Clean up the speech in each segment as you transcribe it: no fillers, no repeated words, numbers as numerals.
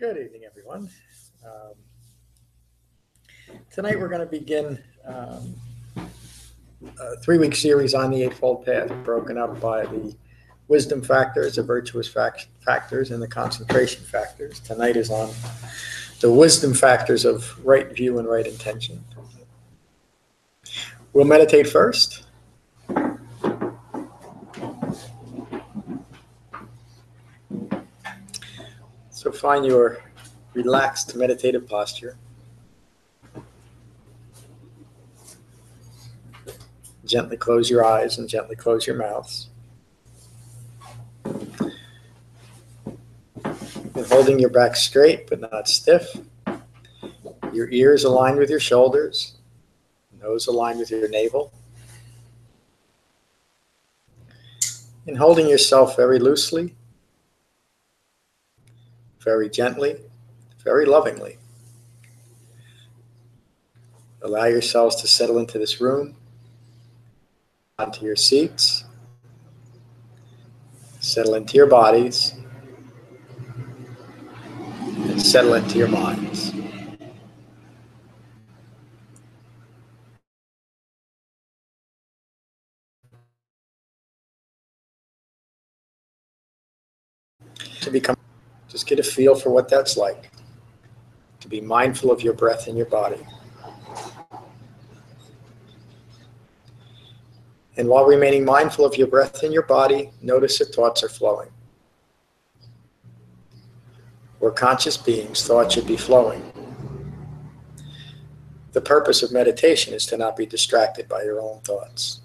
Good evening, everyone. Tonight we're going to begin a 3-week series on the Eightfold Path, broken up by the wisdom factors, the virtuous factors, and the concentration factors. Tonight is on the wisdom factors of right view and right intention. We'll meditate first. So find your relaxed meditative posture. Gently close your eyes and gently close your mouths. And holding your back straight but not stiff. Your ears aligned with your shoulders. Nose aligned with your navel. And holding yourself very loosely, very gently, very lovingly. Allow yourselves to settle into this room, onto your seats, settle into your bodies, and settle into your minds. Just get a feel for what that's like, to be mindful of your breath in your body. And while remaining mindful of your breath in your body, notice if thoughts are flowing. We're conscious beings, thoughts should be flowing. The purpose of meditation is to not be distracted by your own thoughts.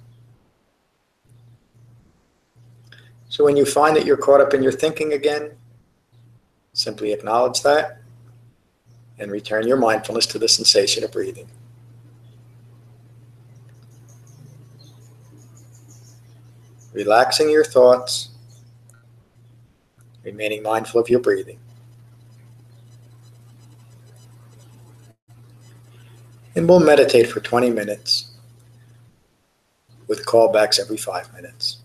So when you find that you're caught up in your thinking again, simply acknowledge that and return your mindfulness to the sensation of breathing. Relaxing your thoughts, remaining mindful of your breathing. And we'll meditate for 20 minutes with callbacks every 5 minutes.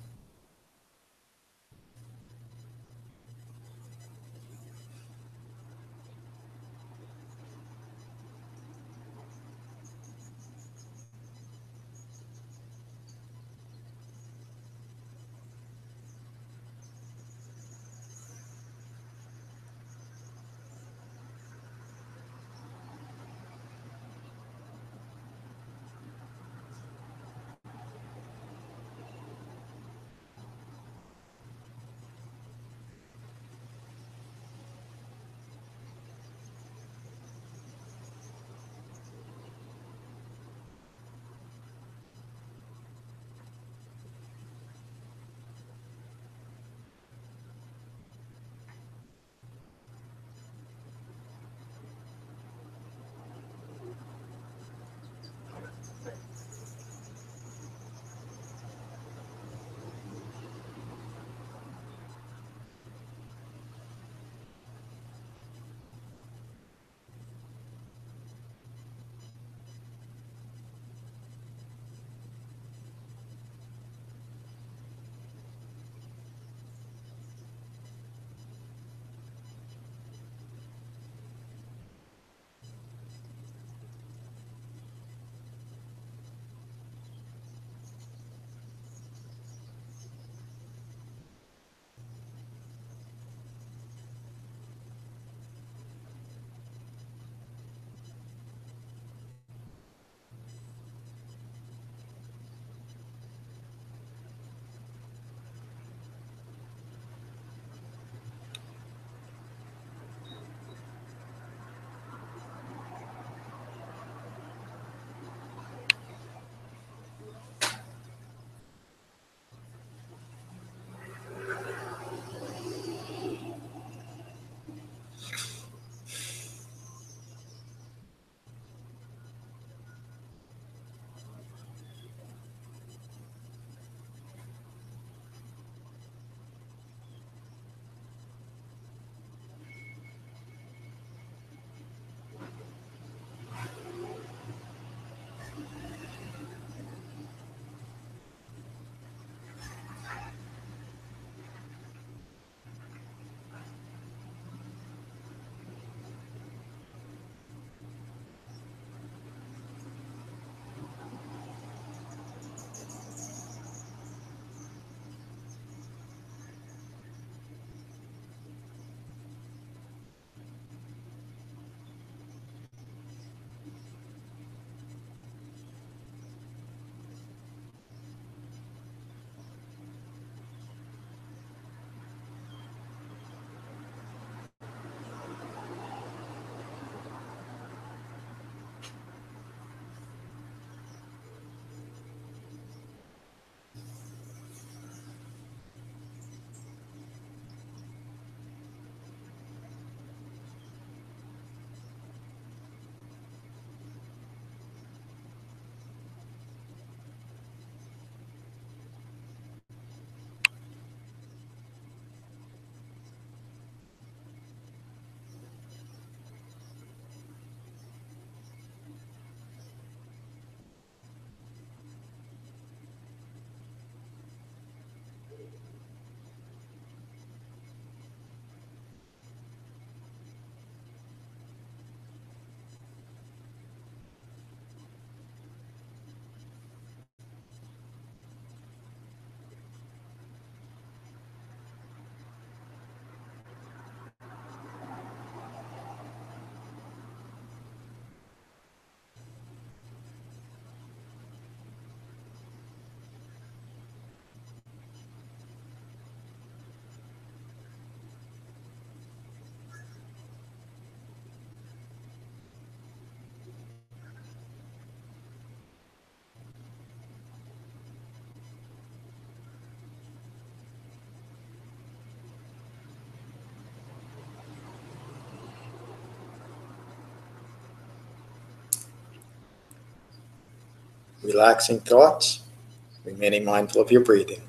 relaxing thoughts, remaining mindful of your breathing.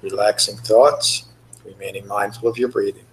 Relaxing thoughts, remaining mindful of your breathing.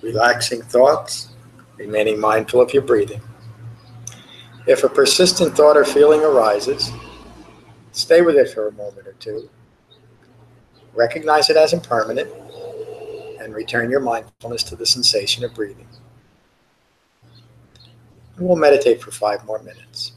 Relaxing thoughts, remaining mindful of your breathing. If a persistent thought or feeling arises, stay with it for a moment or two. Recognize it as impermanent and return your mindfulness to the sensation of breathing. And we'll meditate for 5 more minutes.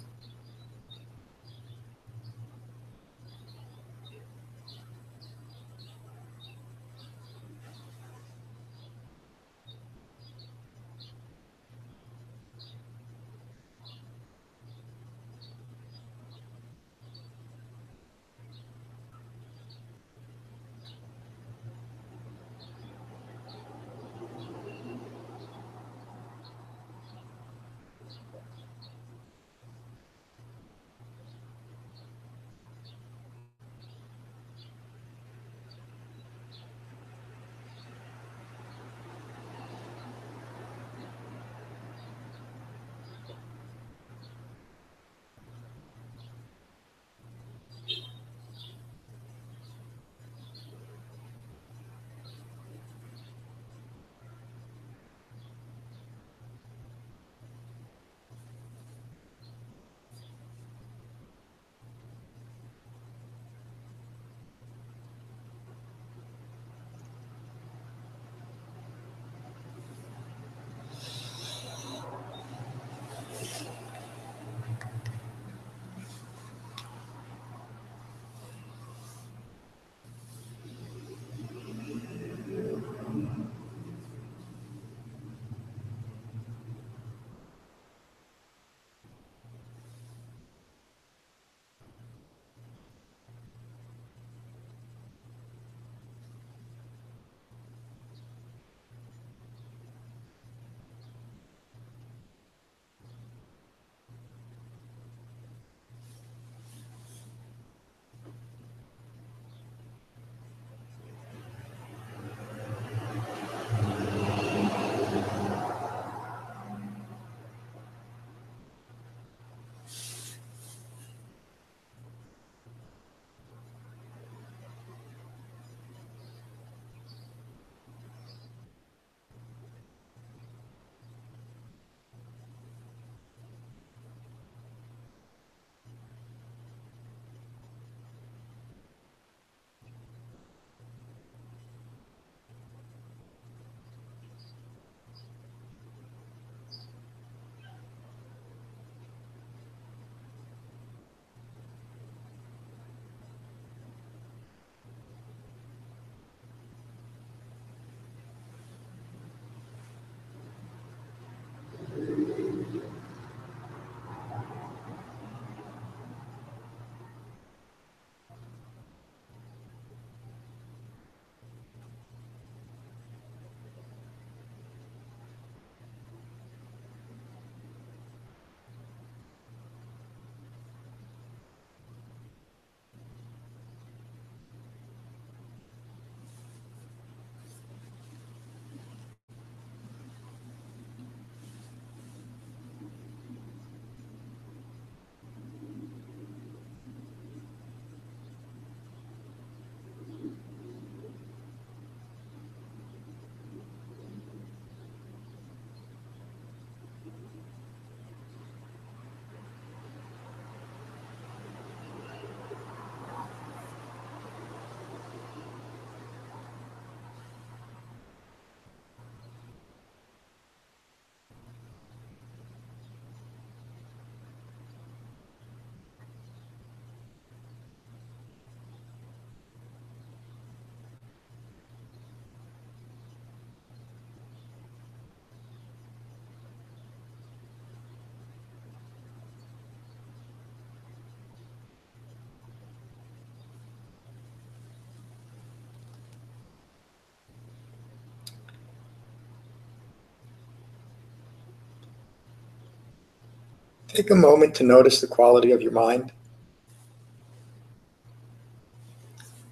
Take a moment to notice the quality of your mind.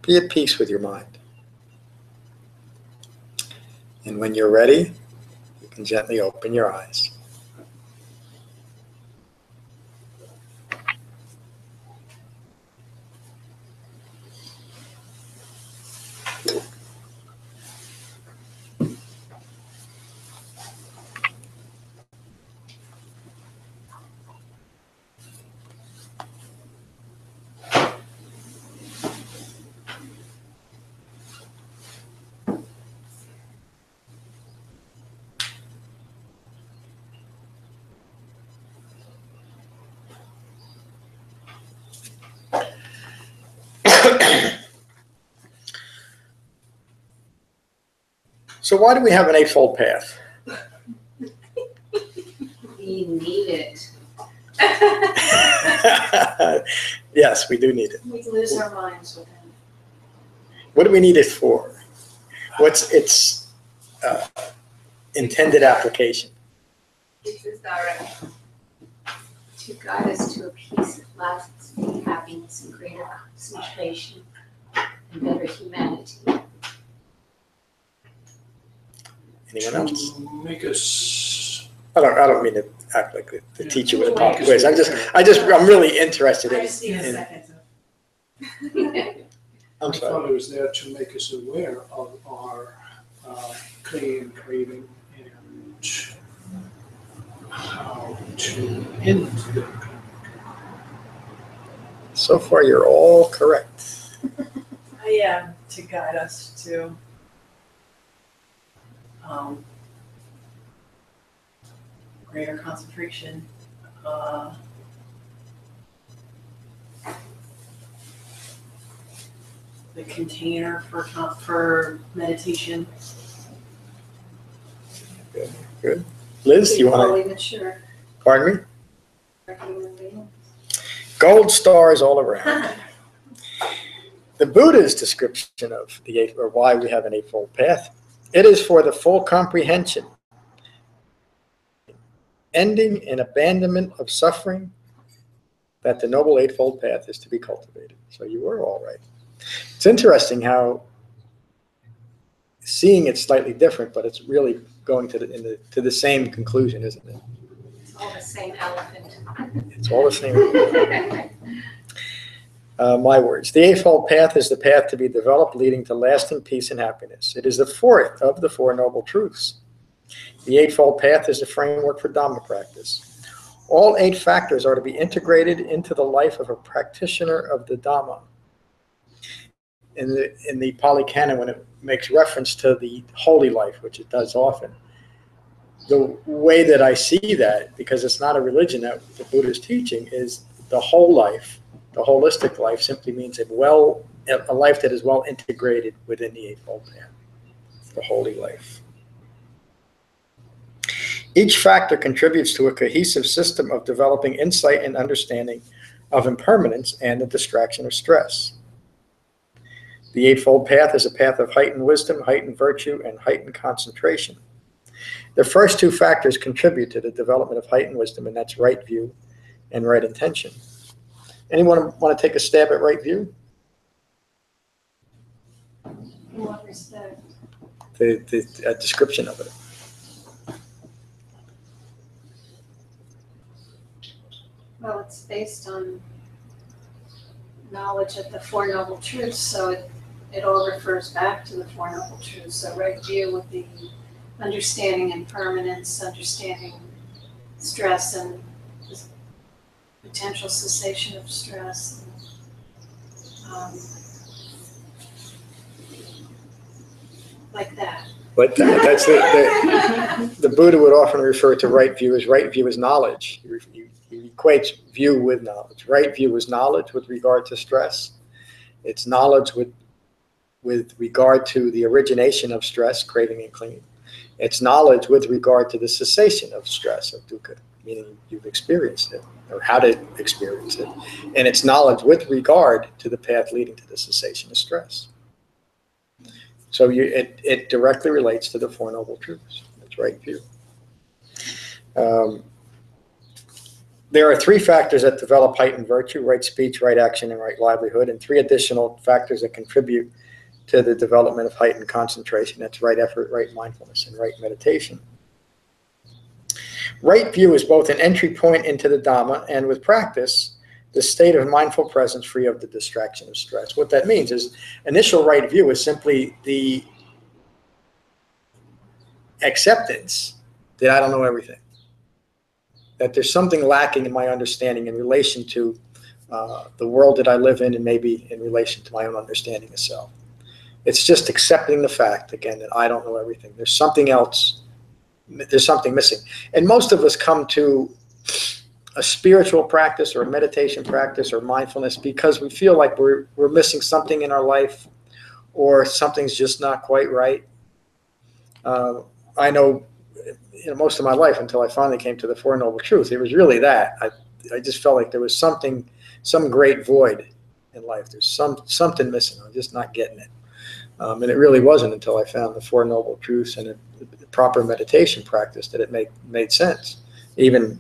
Be at peace with your mind. And when you're ready, you can gently open your eyes. So why do we have an Eightfold Path? We need it. Yes, we do need it. We lose our minds with it. What do we need it for? What's its intended application? This is our to guide us to a peace that lasts, happiness, and greater concentration, and better humanity. Anyone else? To make us. I don't mean to act like the teacher with a pop quiz. I'm really interested in. I just need a second. I'm I thought sorry. it was there to make us aware of our clinging, craving, and how to end the. So far, you're all correct. Yeah, to guide us to greater concentration, the container for meditation. Good. Liz, you want to? Fully mature. Pardon me? Human beings. Gold stars all around. The Buddha's description of or why we have an Eightfold Path. It is for the full comprehension, ending in abandonment of suffering, that the Noble Eightfold Path is to be cultivated. So you were all right. It's interesting how seeing it's slightly different, but it's really going to the same conclusion, isn't it? It's all the same elephant. It's all the same. My words. The Eightfold Path is the path to be developed, leading to lasting peace and happiness. It is the fourth of the Four Noble Truths. The Eightfold Path is the framework for Dhamma practice. All 8 factors are to be integrated into the life of a practitioner of the Dhamma. In the Pali Canon, when it makes reference to the holy life, which it does often, the way that I see that, because it's not a religion that the Buddha is teaching, is the whole life. The holistic life simply means a life that is well integrated within the Eightfold Path, the holy life. Each factor contributes to a cohesive system of developing insight and understanding of impermanence and the distraction of stress. The Eightfold Path is a path of heightened wisdom, heightened virtue, and heightened concentration. The first 2 factors contribute to the development of heightened wisdom, and that's right view and right intention. Anyone want to take a stab at right view? In what respect? The description of it. Well, it's based on knowledge of the Four Noble Truths, so it all refers back to the Four Noble Truths. So right view would be understanding impermanence, understanding stress and potential cessation of stress. Like that. But that's the Buddha would often refer to right view as knowledge. He equates view with knowledge. Right view is knowledge with regard to stress. It's knowledge with regard to the origination of stress, craving and clinging. It's knowledge with regard to the cessation of stress, of dukkha, meaning you've experienced it or how to experience it. And it's knowledge with regard to the path leading to the cessation of stress. So it directly relates to the Four Noble Truths. That's right view. The There are 3 factors that develop heightened virtue: right speech, right action, and right livelihood, and 3 additional factors that contribute to the development of heightened concentration. That's right effort, right mindfulness, and right meditation. Right view is both an entry point into the Dhamma and, with practice, the state of mindful presence free of the distraction of stress. What that means is initial right view is simply the acceptance that I don't know everything, that there's something lacking in my understanding in relation to the world that I live in, and maybe in relation to my own understanding of self. It's just accepting the fact, again, that I don't know everything. There's something else. There's something missing. And most of us come to a spiritual practice or a meditation practice or mindfulness because we feel like we're missing something in our life, or something's just not quite right. I know, most of my life, until I finally came to the Four Noble Truths, it was really that. I just felt like there was some great void in life. There's something missing. I'm just not getting it. And it really wasn't until I found the Four Noble Truths and the proper meditation practice that it made sense. Even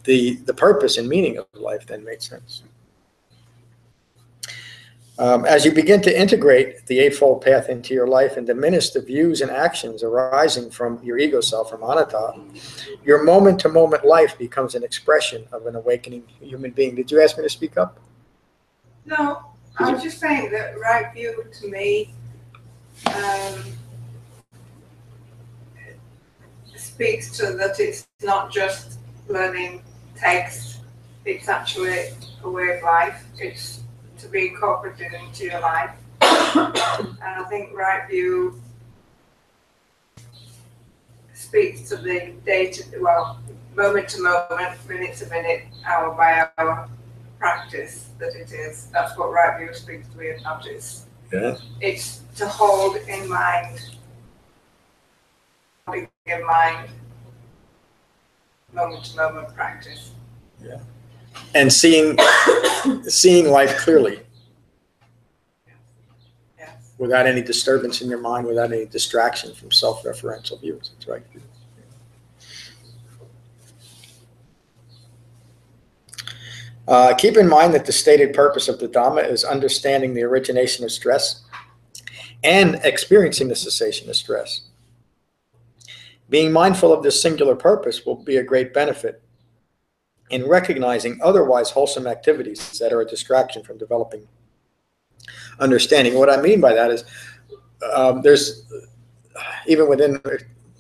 the purpose and meaning of life then made sense. As you begin to integrate the Eightfold Path into your life and diminish the views and actions arising from your ego self, from anatta, your moment-to-moment life becomes an expression of an awakening human being. Did you ask me to speak up? No, I was just saying that right view to me speaks to that it's not just learning text, it's actually a way of life. It's to be incorporated into your life. And I think right view speaks to the moment to moment, minute to minute, hour by hour practice that it is. That's what right view speaks to me about. It's to hold in mind, moment to moment practice. Yeah. And seeing life clearly. Yes. Without any disturbance in your mind, without any distraction from self-referential views. That's right. Keep in mind that the stated purpose of the Dhamma is understanding the origination of stress and experiencing the cessation of stress. Being mindful of this singular purpose will be a great benefit in recognizing otherwise wholesome activities that are a distraction from developing understanding. What I mean by that is there's, even within,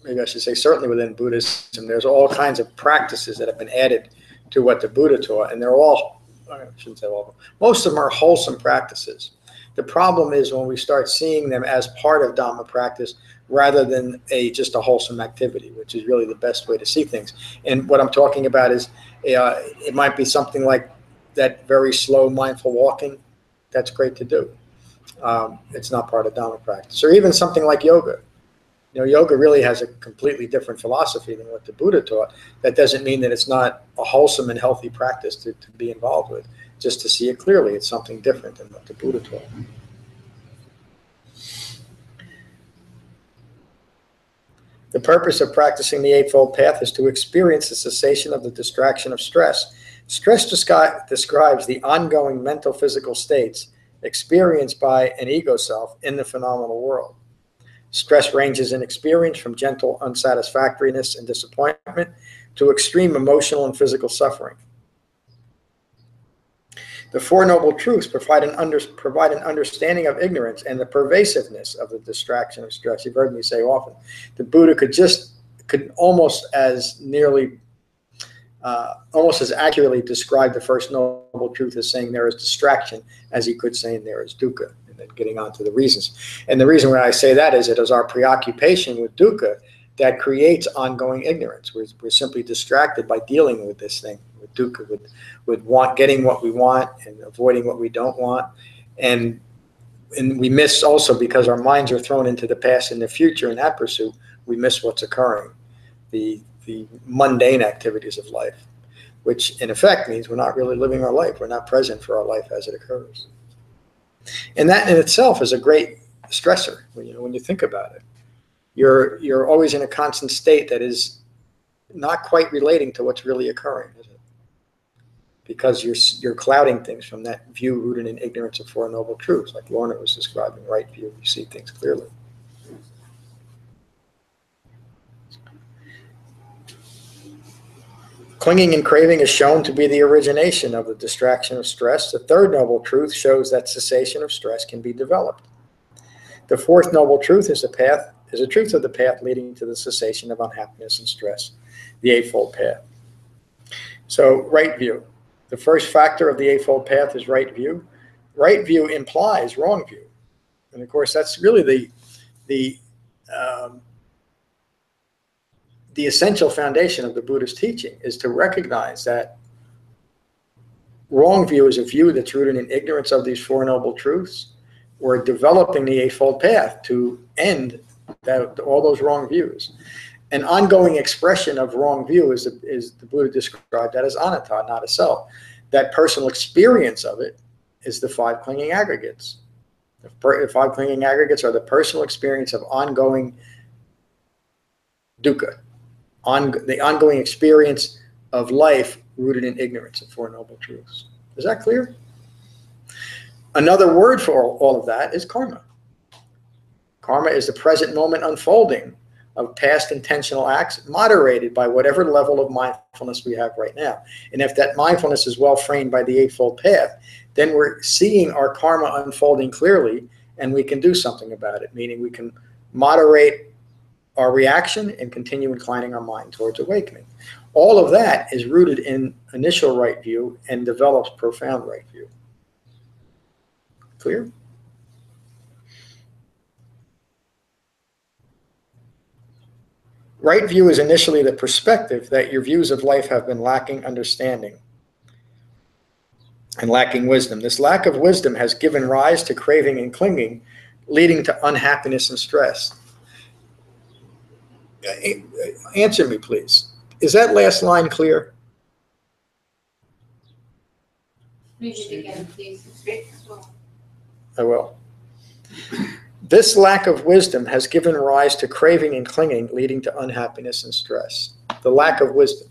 maybe I should say certainly within Buddhism, there's all kinds of practices that have been added to what the Buddha taught, and they're all, I shouldn't say all of them, most of them are wholesome practices. The problem is when we start seeing them as part of Dhamma practice rather than just a wholesome activity, which is really the best way to see things. And what I'm talking about is it might be something like that very slow mindful walking. That's great to do. It's not part of Dhamma practice. Or even something like yoga. Yoga really has a completely different philosophy than what the Buddha taught. That doesn't mean that it's not a wholesome and healthy practice to be involved with. Just to see it clearly, it's something different than what the Buddha taught. The purpose of practicing the Eightfold Path is to experience the cessation of the distraction of stress. Stress describes the ongoing mental physical states experienced by an ego self in the phenomenal world. Stress ranges in experience from gentle unsatisfactoriness and disappointment to extreme emotional and physical suffering. The Four Noble Truths provide an understanding of ignorance and the pervasiveness of the distraction of stress. You've heard me say often, the Buddha could almost as accurately describe the First Noble Truth as saying there is distraction as he could say there is dukkha, and then getting on to the reasons. And the reason why I say that is it is our preoccupation with dukkha that creates ongoing ignorance. We're simply distracted by dealing with this thing, with dukkha, with getting what we want and avoiding what we don't want. And we miss also, because our minds are thrown into the past and the future in that pursuit, we miss what's occurring, the mundane activities of life, which in effect means we're not really living our life. We're not present for our life as it occurs. And that in itself is a great stressor when you think about it. You're always in a constant state that is not quite relating to what's really occurring, is it? because you're clouding things from that view rooted in ignorance of Four Noble Truths, like Lorna was describing. Right view, you see things clearly. Clinging and craving is shown to be the origination of the distraction of stress. The third noble truth shows that cessation of stress can be developed. The fourth noble truth is a truth of the path leading to the cessation of unhappiness and stress, the Eightfold Path. So, right view. The first factor of the Eightfold Path is right view. Right view implies wrong view. And of course, that's really the essential foundation of the Buddha's teaching, is to recognize that wrong view is a view that's rooted in ignorance of these Four Noble Truths. We're developing the Eightfold Path to end all those wrong views. An ongoing expression of wrong view is the Buddha described that as anatta, not a self. That personal experience of it is the five clinging aggregates. The five clinging aggregates are the personal experience of ongoing dukkha, the ongoing experience of life rooted in ignorance of Four Noble Truths. Is that clear? Another word for all of that is karma. Karma is the present moment unfolding of past intentional acts moderated by whatever level of mindfulness we have right now. And if that mindfulness is well framed by the Eightfold Path, then we're seeing our karma unfolding clearly, and we can do something about it, meaning we can moderate our reaction and continue inclining our mind towards awakening. All of that is rooted in initial right view and develops profound right view. Clear? Right view is initially the perspective that your views of life have been lacking understanding and lacking wisdom. This lack of wisdom has given rise to craving and clinging, leading to unhappiness and stress. Answer me, please. Is that last line clear? Read it again, please. I will. This lack of wisdom has given rise to craving and clinging, leading to unhappiness and stress. The lack of wisdom.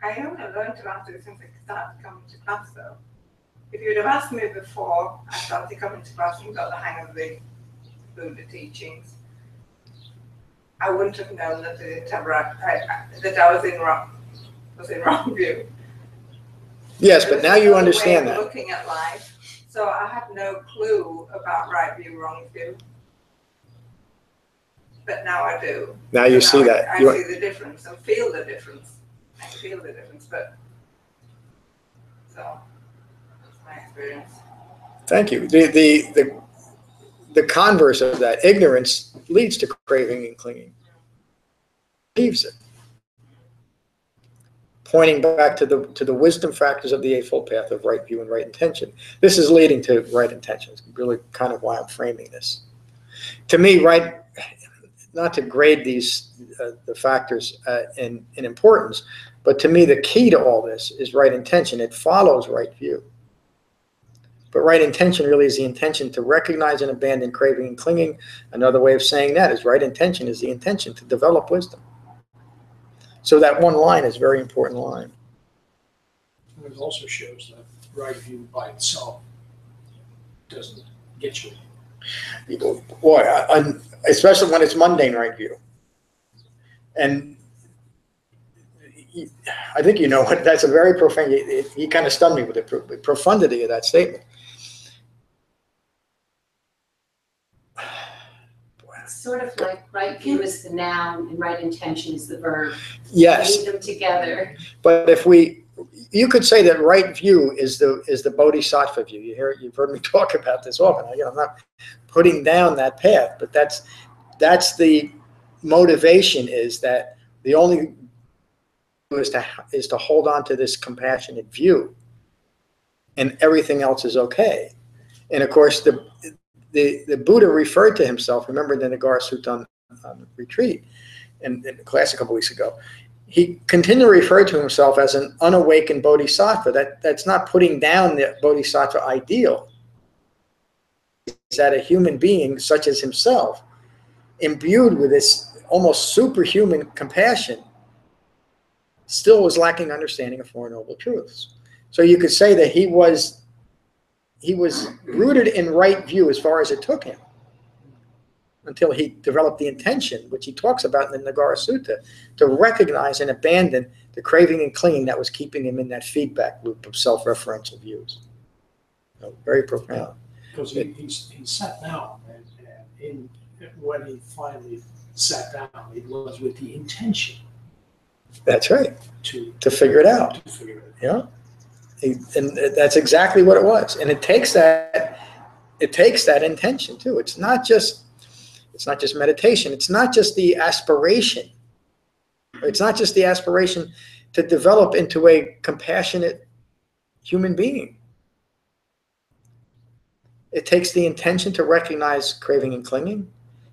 I only learned to answer it since I started coming to class, though. If you'd have asked me before I started coming to class and got the hang of the Buddha teachings, I wouldn't have known that that I was in wrong view. Yes, but now you understand way of that. Looking at life, so I had no clue about right view, wrong view. But now I do. Now you see that. I see the difference and feel the difference. I feel the difference, but so that's my experience. Thank you. The converse of that, ignorance, leads to craving and clinging. Leaves it. Pointing back to the wisdom factors of the Eightfold Path of right view and right intention. This is leading to right intention. It's really kind of why I'm framing this. To me, right, not to grade these the factors in importance, but to me the key to all this is right intention. It follows right view. But right intention really is the intention to recognize and abandon craving and clinging. Another way of saying that is right intention is the intention to develop wisdom. So that one line is a very important line. And it also shows that right view by itself doesn't get you. Boy, especially when it's mundane right view. And I think you know what, that's a very profound, he kind of stunned me with the profundity of that statement. Sort of like right view is the noun and right intention is the verb. Yes. Read them together. But if you could say that right view is the bodhisattva view. You've heard me talk about this often. I'm not putting down that path, but that's the motivation, is that the only is to hold on to this compassionate view, and everything else is okay. And of course, the Buddha referred to himself, remember in the Nagara Sutta on retreat in class a couple weeks ago, he continually referred to himself as an unawakened bodhisattva. That's not putting down the bodhisattva ideal. It's that a human being such as himself, imbued with this almost superhuman compassion, still was lacking understanding of Four Noble Truths. So you could say that he was rooted in right view as far as it took him, until he developed the intention, which he talks about in the Nagara Sutta, to recognize and abandon the craving and clinging that was keeping him in that feedback loop of self-referential views. So, very profound. Because he sat down, and when he finally sat down, it was with the intention That's right. to figure it out. to figure it Yeah. And that's exactly what it was. And it takes that intention too. It's not just meditation. It's not just the aspiration. It's not just the aspiration to develop into a compassionate human being. It takes the intention to recognize craving and clinging.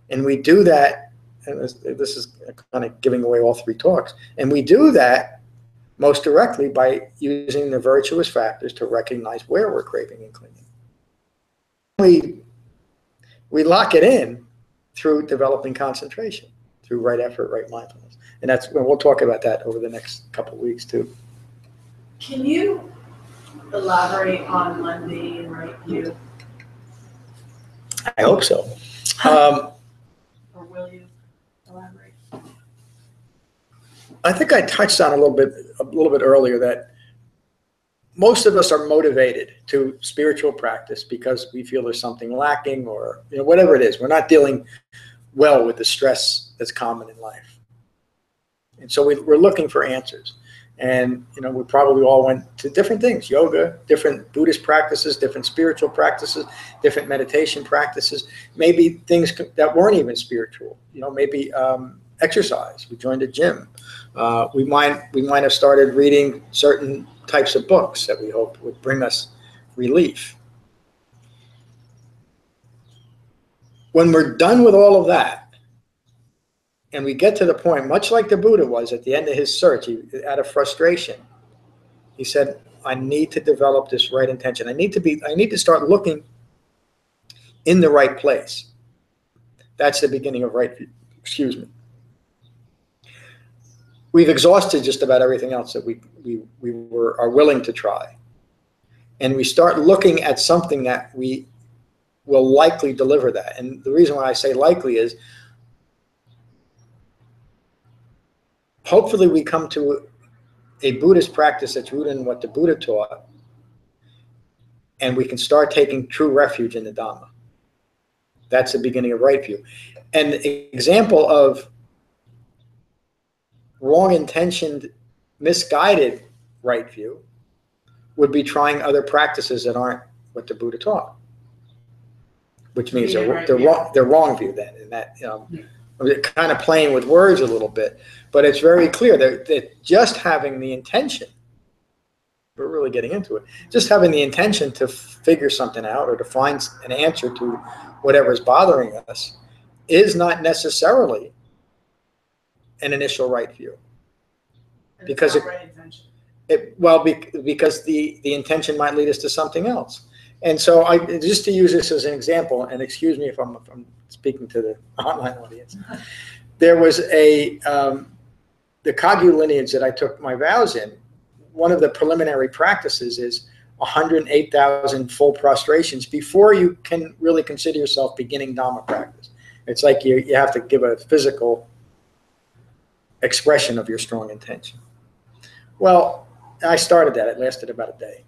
And we do that, and this is kind of giving away all three talks, and we do that most directly by using the virtuous factors to recognize where we're craving and clinging. We lock it in through developing concentration, through right effort, right mindfulness. And we'll talk about that over the next couple of weeks too. Can you elaborate on Monday and right view, I hope so. or will you elaborate? I think I touched on a little bit earlier that most of us are motivated to spiritual practice because we feel there's something lacking, or whatever it is. We're not dealing well with the stress that's common in life, and so we're looking for answers. And we probably all went to different things: yoga, different Buddhist practices, different spiritual practices, different meditation practices. Maybe things that weren't even spiritual. Maybe exercise. We joined a gym. We might have started reading certain types of books that we hope would bring us relief. When we're done with all of that, and we get to the point, much like the Buddha was at the end of his search, out of frustration, he said, I need to develop this right intention. I need to start looking in the right place. That's the beginning of right view. Excuse me. We've exhausted just about everything else that we are willing to try. And we start looking at something that we will likely deliver that. And the reason why I say likely is, hopefully we come to a Buddhist practice that's rooted in what the Buddha taught, and we can start taking true refuge in the Dhamma. That's the beginning of right view. And the example of wrong-intentioned, misguided right view would be trying other practices that aren't what the Buddha taught, which means they're wrong view then. And that we're kind of playing with words a little bit, but it's very clear that just having the intention, we're really getting into it, just having the intention to figure something out or to find an answer to whatever is bothering us is not necessarily an initial right view. And Because it's not right intention. because the intention might lead us to something else. And so just to use this as an example, and excuse me if I'm speaking to the online audience, there was the Kagyu lineage that I took my vows in. One of the preliminary practices is 108,000 full prostrations before you can really consider yourself beginning Dhamma practice. It's like you have to give a physical expression of your strong intention. Well, I started that. It lasted about a day.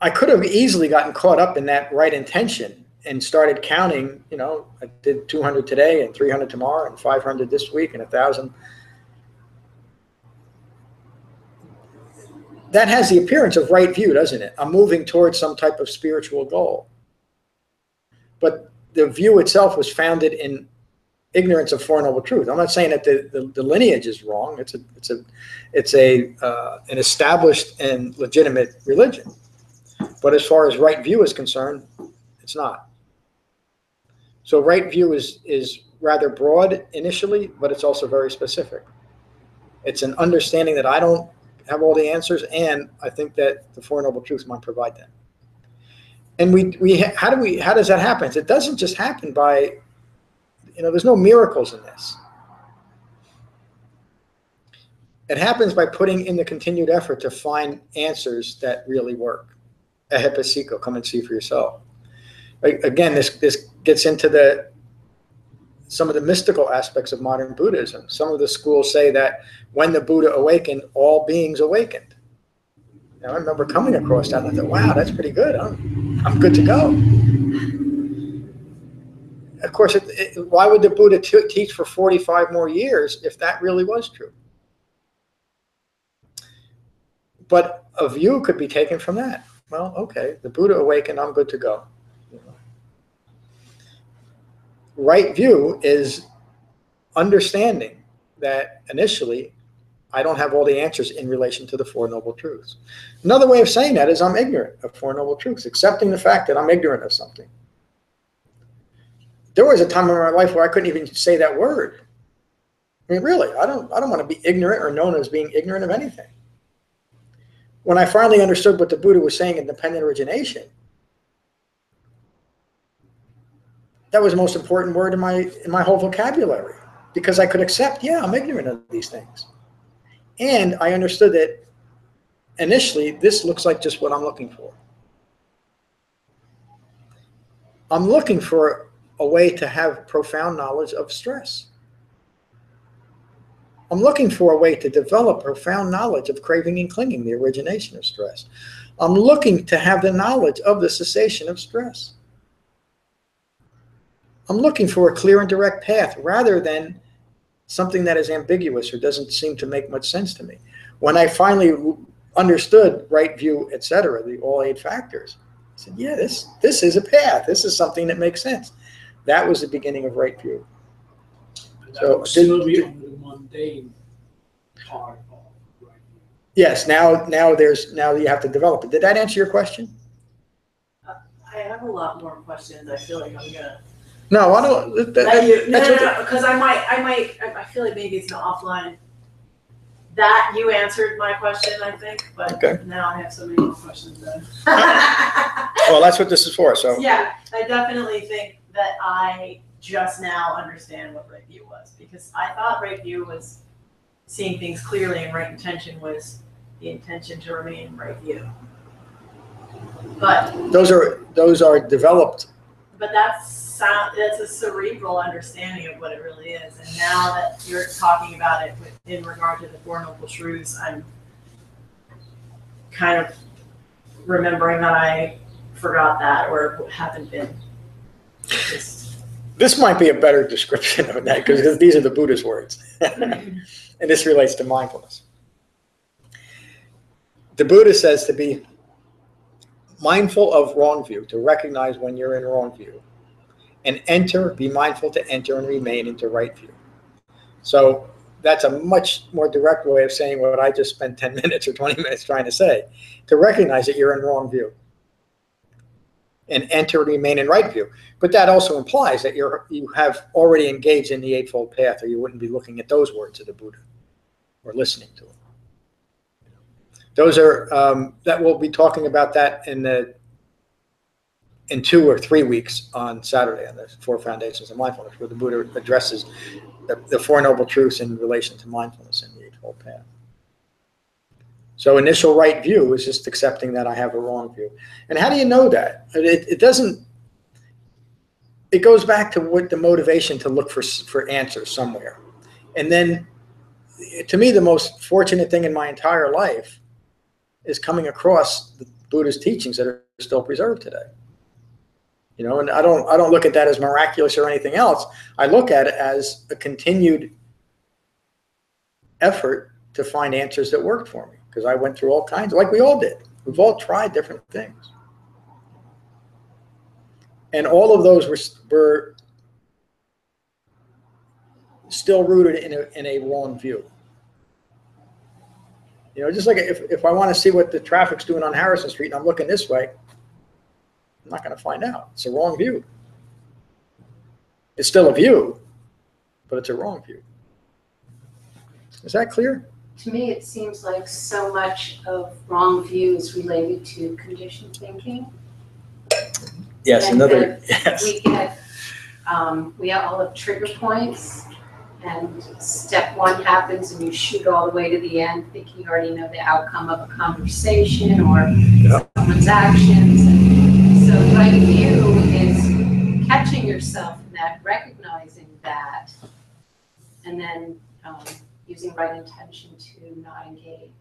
I could have easily gotten caught up in that right intention and started counting, I did 200 today and 300 tomorrow and 500 this week and 1,000. That has the appearance of right view, doesn't it? I'm moving towards some type of spiritual goal. But the view itself was founded in ignorance of Four Noble Truths. I'm not saying that the lineage is wrong. It's an established and legitimate religion. But as far as right view is concerned, it's not. So right view is rather broad initially, but it's also very specific. It's an understanding that I don't have all the answers, and I think that the Four Noble Truths might provide that. And how does that happen? It doesn't just happen by, there's no miracles in this. It happens by putting in the continued effort to find answers that really work. Ehipassiko, come and see for yourself. Again, this gets into some of the mystical aspects of modern Buddhism. Some of the schools say that when the Buddha awakened, all beings awakened. Now, I remember coming across that and I thought, wow, that's pretty good. I'm good to go. Of course, why would the Buddha teach for 45 more years if that really was true? But a view could be taken from that. Well, okay, the Buddha awakened, I'm good to go. Right view is understanding that initially I don't have all the answers in relation to the Four Noble Truths. Another way of saying that is I'm ignorant of Four Noble Truths, accepting the fact that I'm ignorant of something. There was a time in my life where I couldn't even say that word. I mean, really, I don't want to be ignorant or known as being ignorant of anything. When I finally understood what the Buddha was saying in dependent origination, that was the most important word in my whole vocabulary, because I could accept, yeah, I'm ignorant of these things. And I understood that initially, this looks like just what I'm looking for. I'm looking for a way to have profound knowledge of stress. I'm looking for a way to develop profound knowledge of craving and clinging, the origination of stress. I'm looking to have the knowledge of the cessation of stress. I'm looking for a clear and direct path rather than something that is ambiguous or doesn't seem to make much sense to me. When I finally understood right view, etc., the all 8 factors, I said, yeah, this is a path. This is something that makes sense. That was the beginning of right view. But that would still be only the mundane part of right view. Yes, now you have to develop it. Did that answer your question? I have a lot more questions. I feel like I'm gonna. No, I don't. No, because I feel like maybe it's an offline. That you answered my question, I think, but okay. Now I have so many more questions then. Well, that's what this is for. So yeah, I definitely think that I just now understand what right view was, because I thought right view was seeing things clearly, and right intention was the intention to remain in right view. But those are developed. But that's a cerebral understanding of what it really is. And now that you're talking about it in regard to the Four Noble Truths, I'm kind of remembering that I forgot that or haven't been. This might be a better description of that, because these are the Buddha's words. And this relates to mindfulness. The Buddha says to be mindful of wrong view, to recognize when you're in wrong view, and be mindful to enter and remain into right view. So that's a much more direct way of saying what I just spent 10 minutes or 20 minutes trying to say, to recognize that you're in wrong view and enter and remain in right view. But that also implies that you have already engaged in the Eightfold Path, or you wouldn't be looking at those words of the Buddha or listening to them. Those are, that we'll be talking about that in 2 or 3 weeks on Saturday on the 4 Foundations of Mindfulness, where the Buddha addresses the Four Noble Truths in relation to mindfulness in the Eightfold Path. So initial right view is just accepting that I have a wrong view. And how do you know that? It goes back to what the motivation to look for answers somewhere. And then, to me, the most fortunate thing in my entire life is coming across the Buddha's teachings that are still preserved today. You know, and I don't look at that as miraculous or anything else. I look at it as a continued effort to find answers that worked for me, because I went through all kinds, like we all did. We've all tried different things. And all of those were still rooted in a wrong view. You know, just like if I want to see what the traffic's doing on Harrison Street and I'm looking this way, I'm not going to find out. It's a wrong view. It's still a view, but it's a wrong view. Is that clear? To me, it seems like so much of wrong view is related to conditioned thinking. Yes, And another, yes. We all have trigger points, and step one happens and you shoot all the way to the end thinking you already know the outcome of a conversation or someone's actions. And so right view is catching yourself in that, recognizing that, and then using right intention to not engage.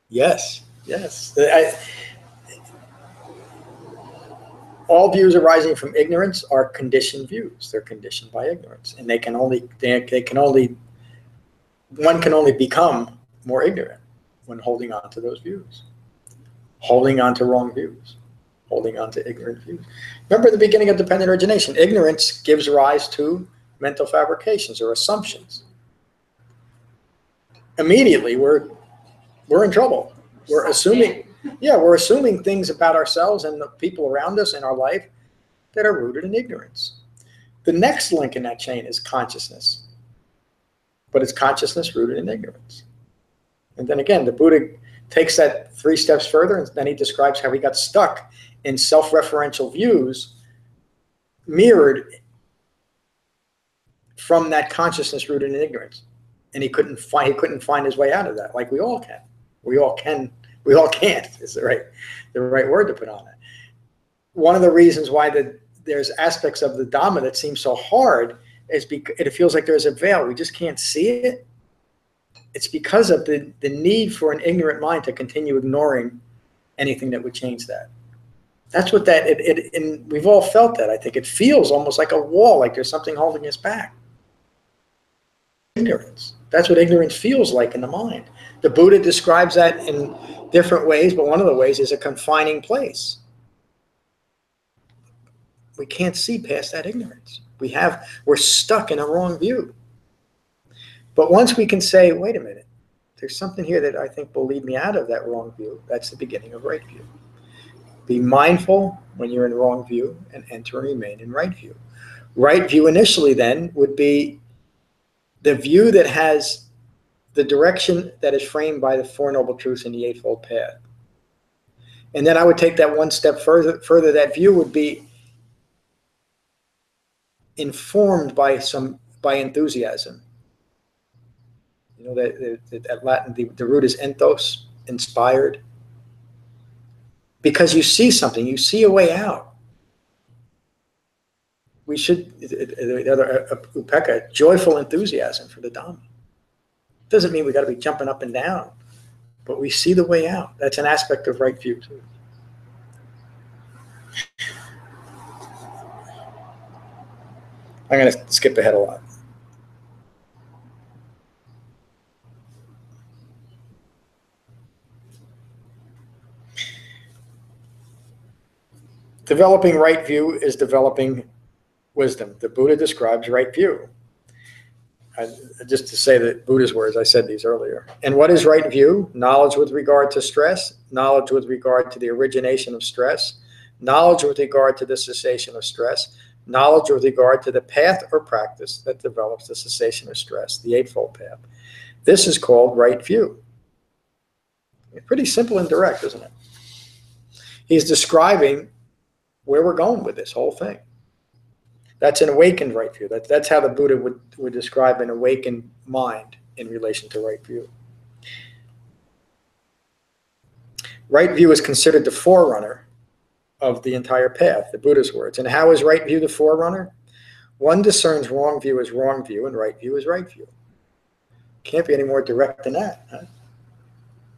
Yes. All views arising from ignorance are conditioned views. They're conditioned by ignorance, and one can only become more ignorant when holding on to those views, holding on to wrong views, holding on to ignorant views. Remember the beginning of dependent origination. Ignorance gives rise to mental fabrications or assumptions. Immediately, we're in trouble. We're assuming things about ourselves and the people around us in our life that are rooted in ignorance. The next link in that chain is consciousness, but it's consciousness rooted in ignorance. And then again, the Buddha takes that 3 steps further, and then he describes how he got stuck in self-referential views mirrored from that consciousness rooted in ignorance. And he couldn't find his way out of that, like we all can. We all can't is the right word to put on it. One of the reasons why there's aspects of the Dhamma that seem so hard is because it feels like there's a veil. We just can't see it. It's because of the need for an ignorant mind to continue ignoring anything that would change that. That's what and we've all felt that. I think it feels almost like a wall, like there's something holding us back. Ignorance. That's what ignorance feels like in the mind. The Buddha describes that in different ways, but one of the ways is a confining place. We can't see past that ignorance. We're stuck in a wrong view. But once we can say, wait a minute, there's something here that I think will lead me out of that wrong view, that's the beginning of right view. Be mindful when you're in wrong view and enter and remain in right view. Right view initially then would be the view that has the direction that is framed by the Four Noble Truths in the Eightfold Path. And then I would take that one step further. That view would be informed by enthusiasm. You know, that Latin, the root is enthos, inspired. Because you see something, you see a way out. We should, the other upeka, joyful enthusiasm for the Dhamma. Doesn't mean we got to be jumping up and down, but we see the way out. That's an aspect of right view too. I'm going to skip ahead a lot. Developing right view is developing wisdom. The Buddha describes right view. Just to say the Buddha's words, I said these earlier. And what is right view? Knowledge with regard to stress, knowledge with regard to the origination of stress, knowledge with regard to the cessation of stress, knowledge with regard to the path or practice that develops the cessation of stress, the Eightfold Path. This is called right view. Pretty simple and direct, isn't it? He's describing where we're going with this whole thing. That's an awakened right view. That's how the Buddha would describe an awakened mind in relation to right view. Right view is considered the forerunner of the entire path, the Buddha's words. And how is right view the forerunner? One discerns wrong view as wrong view and right view as right view. Can't be any more direct than that. Huh?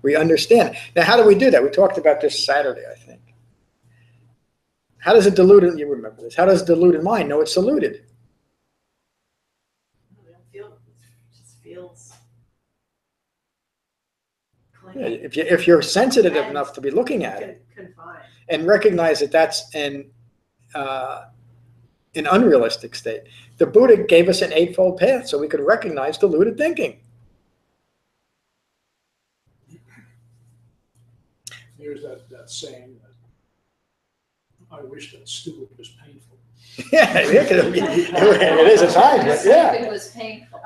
We understand. Now, how do we do that? We talked about this Saturday, I think. How does a deluded, you remember this, how does a deluded mind know it's deluded? It just feels Yeah, if you're sensitive enough to be looking at it and recognize that that's an unrealistic state. The Buddha gave us an eightfold path so we could recognize deluded thinking. There's that saying that I wish that stupid was painful. Yeah, it is at times, but yeah. It was painful.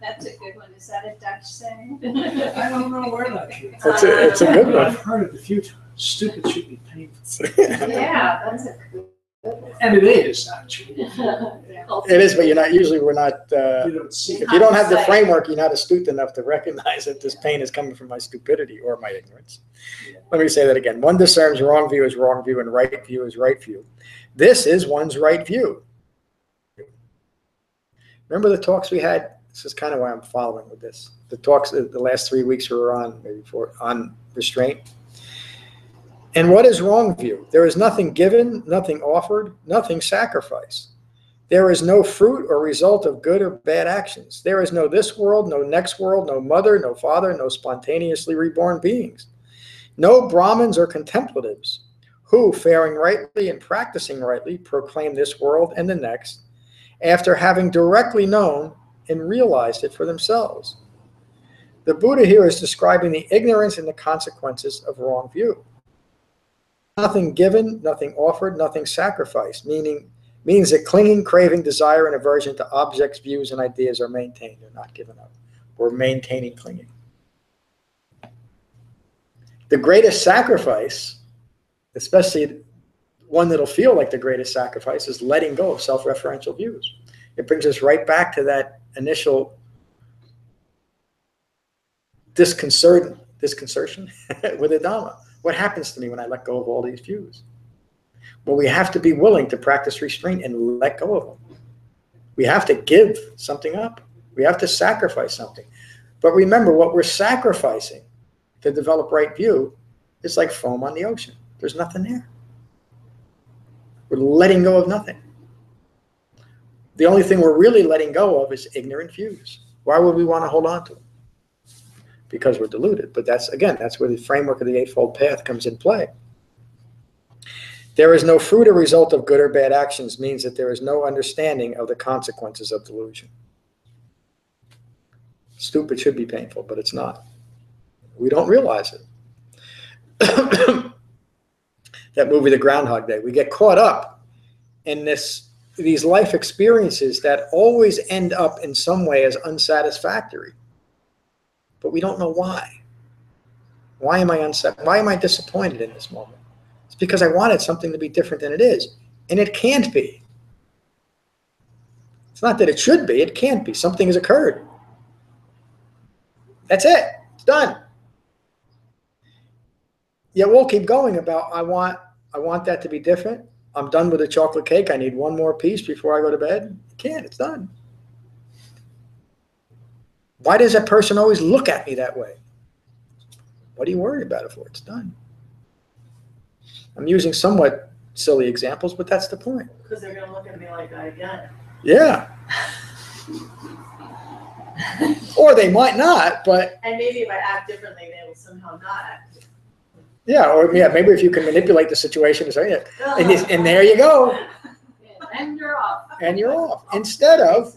That's a good one. Is that a Dutch saying? I don't know where that came from. It's a good one. I've heard it a few times. Stupid should be painful. Yeah, that's a good And it is, actually. It is, but we're not, You don't see if you don't have the framework, you're not astute enough to recognize that this pain is coming from my stupidity or my ignorance. Let me say that again. One discerns wrong view as wrong view and right view as right view. This is one's right view. Remember the talks we had? This is kind of why I'm following with this. The talks, the last 3 weeks we were on, maybe 4, on restraint. And what is wrong view? There is nothing given, nothing offered, nothing sacrificed. There is no fruit or result of good or bad actions. There is no this world, no next world, no mother, no father, no spontaneously reborn beings. No Brahmins or contemplatives who, faring rightly and practicing rightly, proclaim this world and the next after having directly known and realized it for themselves. The Buddha here is describing the ignorance and the consequences of wrong view. Nothing given, nothing offered, nothing sacrificed, means that clinging, craving, desire, and aversion to objects, views, and ideas are maintained. They're not given up. We're maintaining clinging. The greatest sacrifice, especially one that'll feel like the greatest sacrifice, is letting go of self-referential views. It brings us right back to that initial disconcertion with the Dhamma. What happens to me when I let go of all these views? Well, we have to be willing to practice restraint and let go of them. We have to give something up. We have to sacrifice something. But remember, what we're sacrificing to develop right view is like foam on the ocean. There's nothing there. We're letting go of nothing. The only thing we're really letting go of is ignorant views. Why would we want to hold on to them? Because we're deluded. But that's where the framework of the Eightfold Path comes in play. There is no fruit or result of good or bad actions means that there is no understanding of the consequences of delusion. Stupid should be painful, but it's not. We don't realize it. That movie, The Groundhog Day, we get caught up in these life experiences that always end up in some way as unsatisfactory. But we don't know why. Why am I disappointed in this moment? It's because I wanted something to be different than it is. And it can't be. It's not that it should be, it can't be. Something has occurred. That's it. It's done. Yet we'll keep going about, I want that to be different. I'm done with the chocolate cake. I need one more piece before I go to bed. You can't. It's done. Why does that person always look at me that way? What are you worried about it for? It's done. I'm using somewhat silly examples, but that's the point. Because they're going to look at me like that again. Yeah. Or they might not, but... And maybe if I act differently, they will somehow not act differently. Yeah, maybe if you can manipulate the situation to say it. And there you go. And you're off. And you're off. Instead of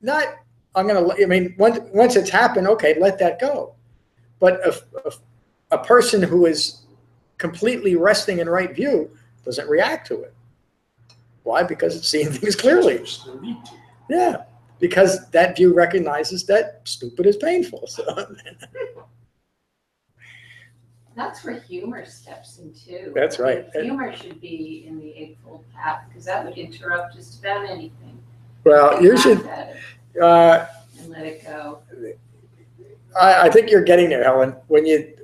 not... once it's happened, okay, let that go. But a person who is completely resting in right view doesn't react to it. Why? Because it's seeing things clearly. Yeah, because that view recognizes that stupid is painful. So That's where humor steps in too. That's right. Humor should be in the Eightfold Path because that would interrupt just about anything. Well, you should. And let it go. I think you're getting there, Helen. When you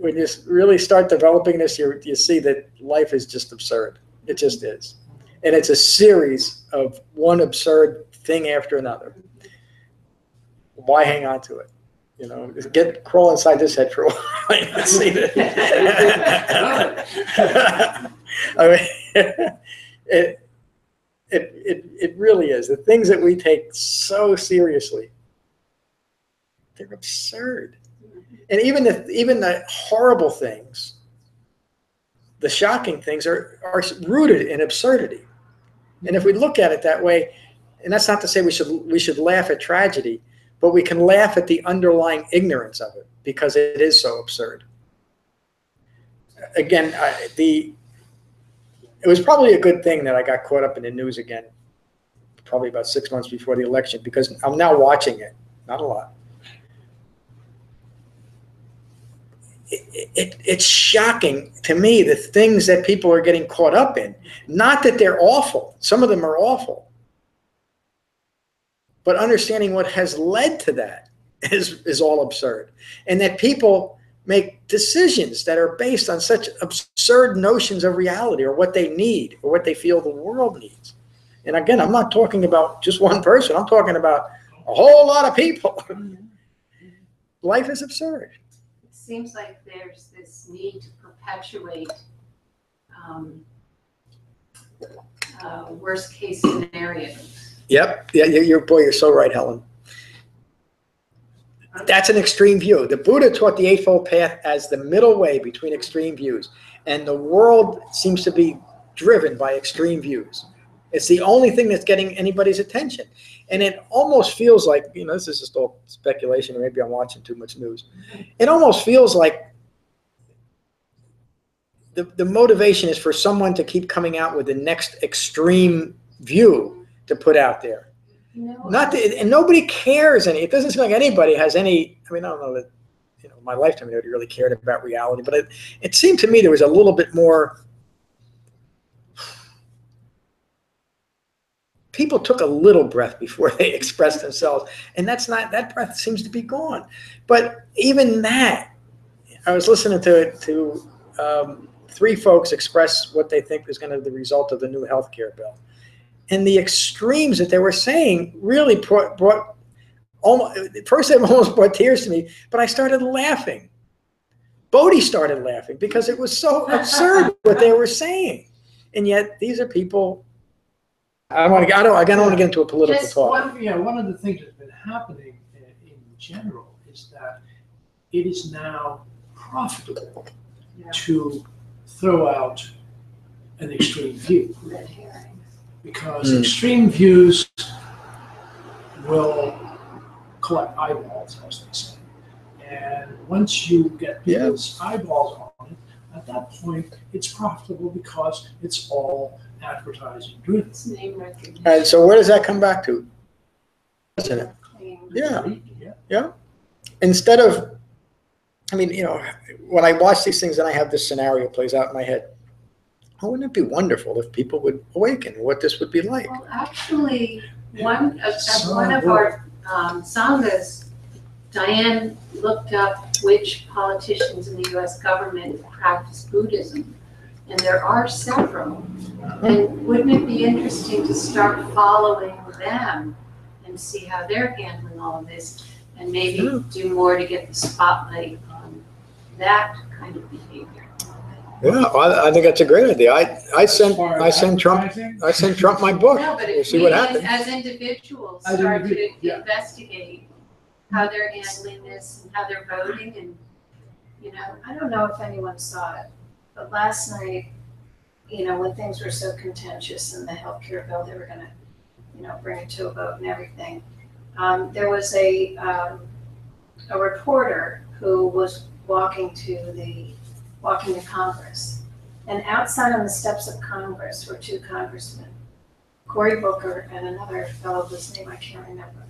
really start developing this, you see that life is just absurd. It just is, and it's a series of one absurd thing after another. Why hang on to it? Crawl inside this head for a while. And see that. I mean, it really is. The things that we take so seriously, they're absurd. And even the horrible things, the shocking things are rooted in absurdity. And if we look at it that way, and that's not to say we should laugh at tragedy, but we can laugh at the underlying ignorance of it because it is so absurd. Again, it was probably a good thing that I got caught up in the news again, probably about 6 months before the election, because I'm now watching it. Not a lot. it's shocking to me the things that people are getting caught up in. Not that they're awful. Some of them are awful. But understanding what has led to that is all absurd. And that people make decisions that are based on such absurd notions of reality or what they need or what they feel the world needs. And again, I'm not talking about just one person. I'm talking about a whole lot of people. Life is absurd. It seems like there's this need to perpetuate worst case scenarios. Yep. Yeah, you're so right, Helen. That's an extreme view. The Buddha taught the Eightfold Path as the middle way between extreme views. And the world seems to be driven by extreme views. It's the only thing that's getting anybody's attention. And it almost feels like, this is just all speculation, or maybe I'm watching too much news. It almost feels like the motivation is for someone to keep coming out with the next extreme view to put out there. No. And nobody cares any. It doesn't seem like anybody has any. I mean, I don't know that my lifetime nobody really cared about reality, but it seemed to me there was a little bit more. People took a little breath before they expressed themselves, and that breath seems to be gone. But even that, I was listening to 3 folks express what they think is going to be the result of the new healthcare bill. And the extremes that they were saying really brought almost, first they almost brought tears to me, but I started laughing. Bodhi started laughing because it was so absurd what they were saying. And yet these are people, I don't want to get into a political talk. One of the things that's been happening in general is that it is now profitable to throw out an extreme view. Red herring. Because extreme views will collect eyeballs, as they say. And once you get people's eyeballs on it, at that point, it's profitable because it's all advertising driven. It's name recognition. And so where does that come back to? Isn't it? Yeah. Instead of, when I watch these things and I have this scenario plays out in my head, wouldn't it be wonderful if people would awaken, what this would be like? Well, actually, one of our Sanghas, Diane looked up which politicians in the U.S. government practice Buddhism, and there are several. And wouldn't it be interesting to start following them and see how they're handling all of this, and maybe do more to get the spotlight on that kind of behavior? Yeah, I think that's a great idea. I sent Trump my book. No, but we'll if see we, what happens. as individuals, start to investigate how they're handling this and how they're voting, and I don't know if anyone saw it, but last night, when things were so contentious in the healthcare bill, they were going to, bring it to a vote and everything. There was a reporter who was walking to Congress, and outside on the steps of Congress were 2 congressmen, Cory Booker and another fellow whose name I can't remember.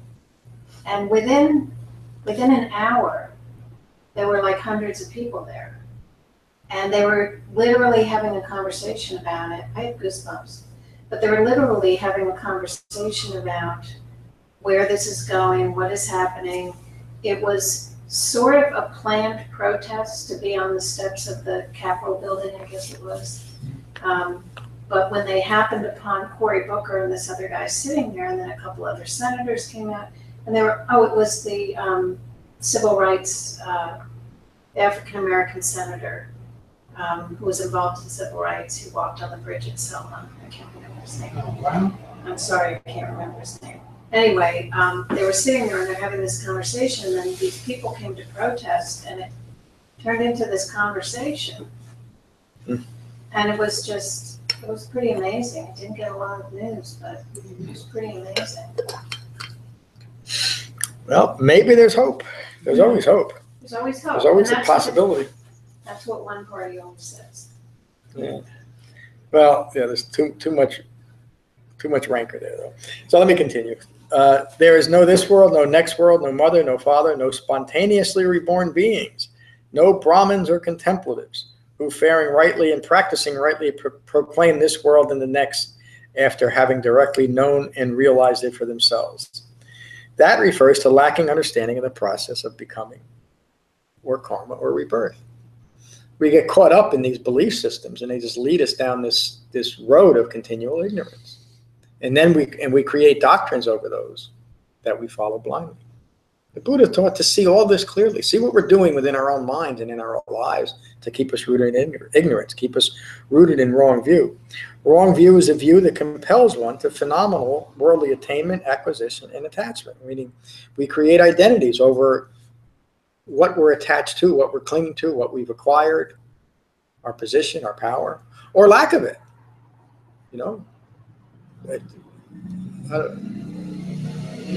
And within an hour, there were like hundreds of people there, and they were literally having a conversation about it. I have goosebumps, but they were literally having a conversation about where this is going, what is happening. It was sort of a planned protest to be on the steps of the Capitol building, I guess it was. But when they happened upon Cory Booker and this other guy sitting there, and then a couple other senators came out, and it was the civil rights African-American senator who was involved in civil rights, who walked on the bridge at Selma. I can't remember his name. I'm sorry, I can't remember his name. Anyway, they were sitting there and they're having this conversation, and then these people came to protest, and it turned into this conversation. And it was pretty amazing. It didn't get a lot of news, but it was pretty amazing. Well, maybe there's hope. There's always hope. There's always hope. There's always a possibility. That's what one party always says. Yeah. Well, there's too much rancor there, though. So let me continue. There is no this world, no next world, no mother, no father, no spontaneously reborn beings. No Brahmins or contemplatives who, faring rightly and practicing rightly, proclaim this world and the next after having directly known and realized it for themselves. That refers to lacking understanding of the process of becoming, or karma, or rebirth. We get caught up in these belief systems, and they just lead us down this road of continual ignorance. And then we create doctrines over those that we follow blindly. The Buddha taught to see all this clearly, see what we're doing within our own minds and in our lives to keep us rooted in ignorance, keep us rooted in wrong view. Wrong view is a view that compels one to phenomenal worldly attainment, acquisition, and attachment. Meaning we create identities over what we're attached to, what we're clinging to, what we've acquired, our position, our power, or lack of it. You know,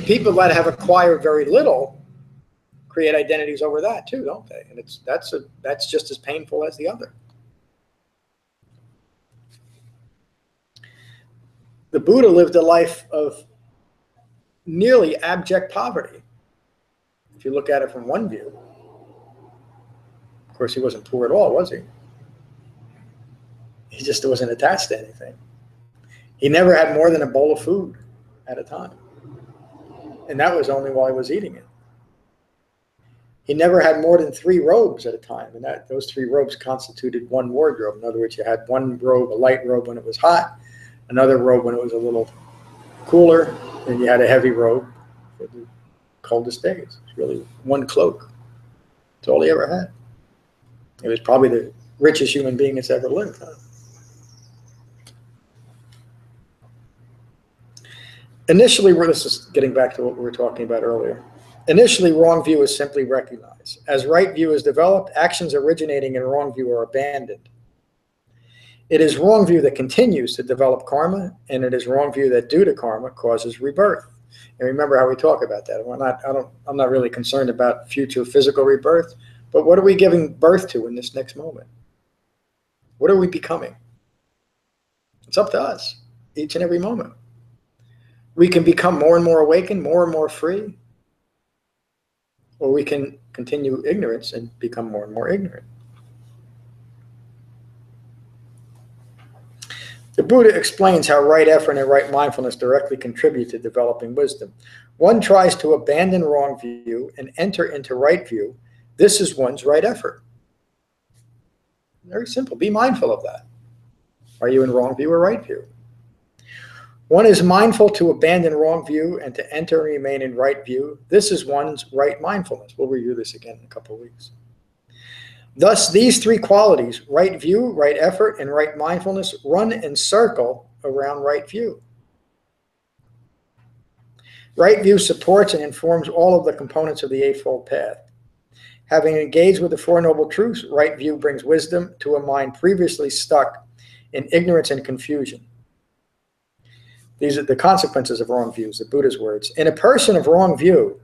people that have acquired very little create identities over that too, don't they? And that's just as painful as the other. The Buddha lived a life of nearly abject poverty. If you look at it from one view, of course, he wasn't poor at all, was he? He just wasn't attached to anything. He never had more than a bowl of food at a time. And that was only while he was eating it. He never had more than 3 robes at a time. And those 3 robes constituted one wardrobe. In other words, you had one robe, a light robe when it was hot, another robe when it was a little cooler, and you had a heavy robe for the coldest days. It's really one cloak. That's all he ever had. He was probably the richest human being that's ever lived. Huh? Initially, this is getting back to what we were talking about earlier. Initially, wrong view is simply recognized. As right view is developed, actions originating in wrong view are abandoned. It is wrong view that continues to develop karma, and it is wrong view that, due to karma, causes rebirth. And remember how we talk about that. I'm not really concerned about future physical rebirth, but what are we giving birth to in this next moment? What are we becoming? It's up to us, each and every moment. We can become more and more awakened, more and more free, or we can continue ignorance and become more and more ignorant. The Buddha explains how right effort and right mindfulness directly contribute to developing wisdom. One tries to abandon wrong view and enter into right view. This is one's right effort. Very simple. Be mindful of that. Are you in wrong view or right view? One is mindful to abandon wrong view and to enter and remain in right view. This is one's right mindfulness. We'll review this again in a couple of weeks. Thus, these 3 qualities, right view, right effort, and right mindfulness, run in circle around right view. Right view supports and informs all of the components of the Eightfold Path. Having engaged with the Four Noble Truths, right view brings wisdom to a mind previously stuck in ignorance and confusion. These are the consequences of wrong views, the Buddha's words. In a person of wrong view,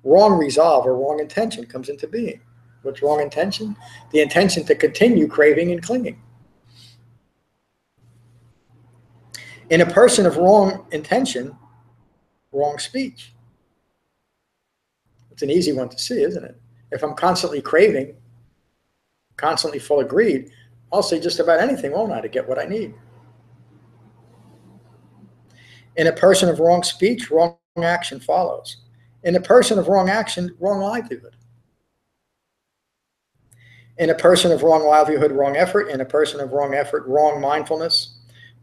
wrong resolve or wrong intention comes into being. What's wrong intention? The intention to continue craving and clinging. In a person of wrong intention, wrong speech. It's an easy one to see, isn't it? If I'm constantly craving, constantly full of greed, I'll say just about anything, won't I, to get what I need. In a person of wrong speech, wrong action follows. In a person of wrong action, wrong livelihood. In a person of wrong livelihood, wrong effort. In a person of wrong effort, wrong mindfulness.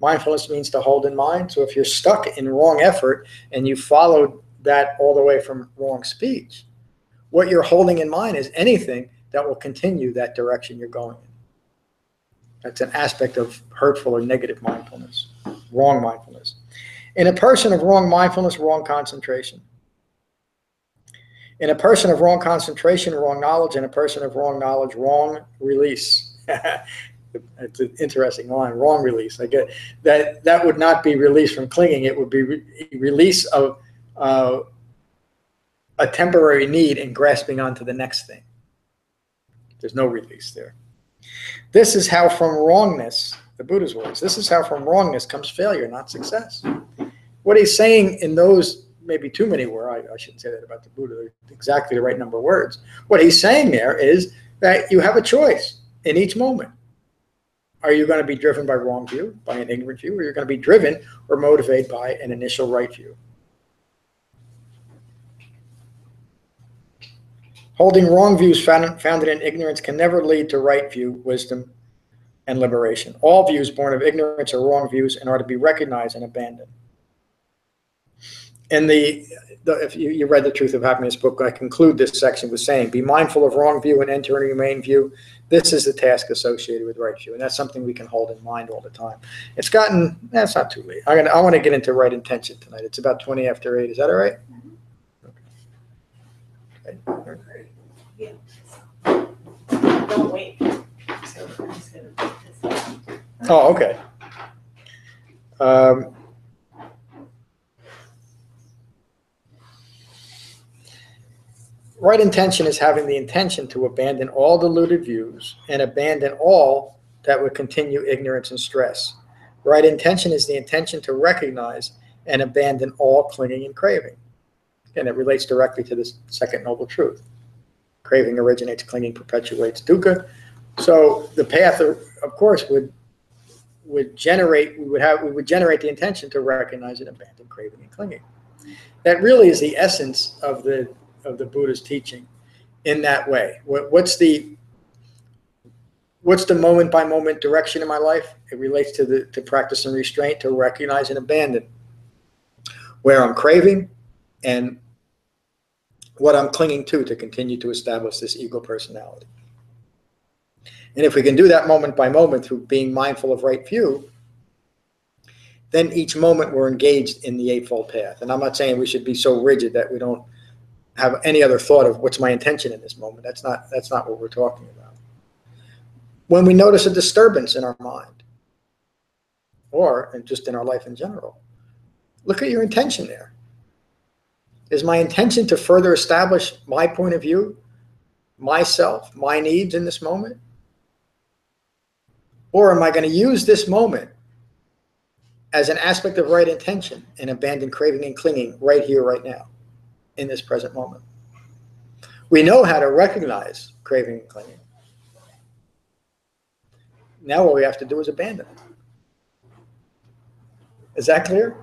Mindfulness means to hold in mind. So if you're stuck in wrong effort and you followed that all the way from wrong speech, what you're holding in mind is anything that will continue that direction you're going in. That's an aspect of hurtful or negative mindfulness, wrong mindfulness. In a person of wrong mindfulness, wrong concentration. In a person of wrong concentration, wrong knowledge. In a person of wrong knowledge, wrong release. It's an interesting line, wrong release. I get that would not be release from clinging. It would be release of a temporary need and grasping onto the next thing. There's no release there. This is how from wrongness, the Buddha's words, this is how from wrongness comes failure, not success. What he's saying in those, maybe too many were, I shouldn't say that about the Buddha, exactly the right number of words. What he's saying there is that you have a choice in each moment. Are you going to be driven by wrong view, by an ignorant view, or you're going to be driven or motivated by an initial right view? Holding wrong views founded in ignorance can never lead to right view, wisdom, and liberation. All views born of ignorance are wrong views and are to be recognized and abandoned. In if you read the Truth of Happiness book, I conclude this section with saying, be mindful of wrong view and enter into main view. This is the task associated with right view, and that's something we can hold in mind all the time. It's not too late. I want to get into right intention tonight. It's about 20 after 8. Is that all right? Okay. Yeah. Don't wait. So I'm just gonna put this. Oh, okay. Right intention is having the intention to abandon all deluded views and abandon all that would continue ignorance and stress. Right intention is the intention to recognize and abandon all clinging and craving. And it relates directly to this second noble truth. Craving originates, clinging perpetuates dukkha. So the path, of course, would generate the intention to recognize and abandon craving and clinging. That really is the essence of the Buddha's teaching in that way. What's the moment by moment direction in my life? It relates to practice and restraint, to recognize and abandon where I'm craving and what I'm clinging to continue to establish this ego personality. And if we can do that moment by moment through being mindful of right view, then each moment we're engaged in the Eightfold Path. And I'm not saying we should be so rigid that we don't have any other thought of what's my intention in this moment. That's not what we're talking about. When we notice a disturbance in our mind, or just in our life in general, look at your intention there. Is my intention to further establish my point of view, myself, my needs in this moment? Or am I going to use this moment as an aspect of right intention and abandon craving and clinging right here, right now, in this present moment? We know how to recognize craving and clinging. Now what we have to do is abandon it. Is that clear?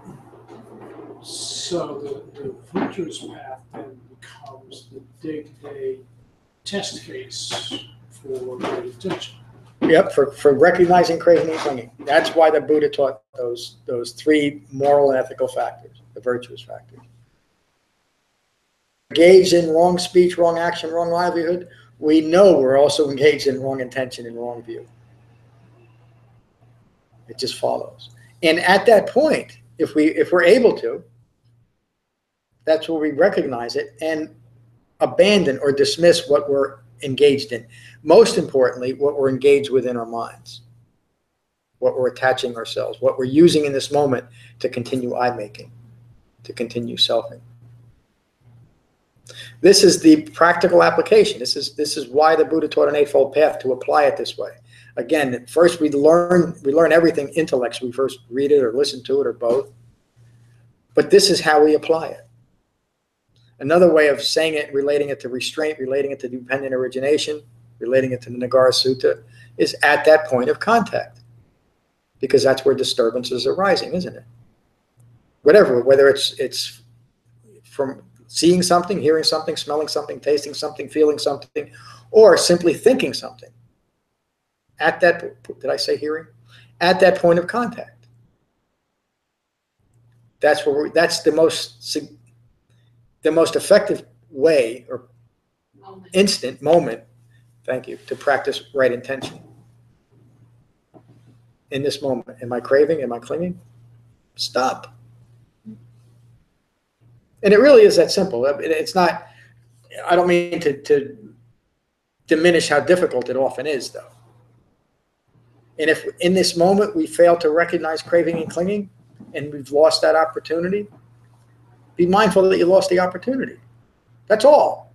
So the virtuous path then becomes the day-to-day test case for right intention. Yep, for recognizing craving and clinging. That's why the Buddha taught those 3 moral and ethical factors, the virtuous factors. Engaged in wrong speech, wrong action, wrong livelihood, we know we're also engaged in wrong intention and wrong view. It just follows. And at that point, if we're able to, that's where we recognize it and abandon or dismiss what we're engaged in. Most importantly, what we're engaged with in our minds, what we're attaching ourselves, what we're using in this moment to continue I-making, to continue selfing. This is the practical application. This is why the Buddha taught an Eightfold Path, to apply it this way. Again, first we learn everything intellectually. We first read it or listen to it or both. But this is how we apply it. Another way of saying it, relating it to restraint, relating it to dependent origination, relating it to the Nagara Sutta, is at that point of contact. Because that's where disturbances are arising, isn't it? Whether it's from seeing something, hearing something, smelling something, tasting something, feeling something, or simply thinking something. At that, did I say hearing? At that point of contact. That's the most effective way or instant moment, thank you, to practice right intention. In this moment, am I craving? Am I clinging? Stop. And it really is that simple. It's not, I don't mean to diminish how difficult it often is, though. And if in this moment we fail to recognize craving and clinging, and we've lost that opportunity, be mindful that you lost the opportunity. That's all.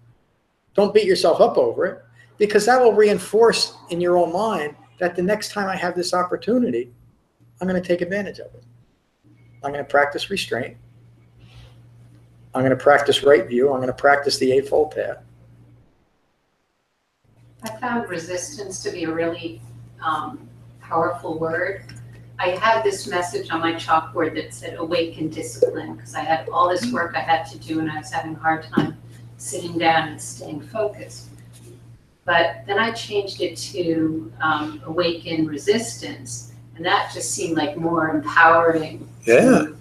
Don't beat yourself up over it, because that will reinforce in your own mind that the next time I have this opportunity, I'm going to take advantage of it. I'm going to practice restraint. I'm going to practice right view. I'm going to practice the Eightfold Path. I found resistance to be a really powerful word. I had this message on my chalkboard that said awaken discipline, because I had all this work I had to do and I was having a hard time sitting down and staying focused. But then I changed it to awaken resistance, and that just seemed like more empowering to,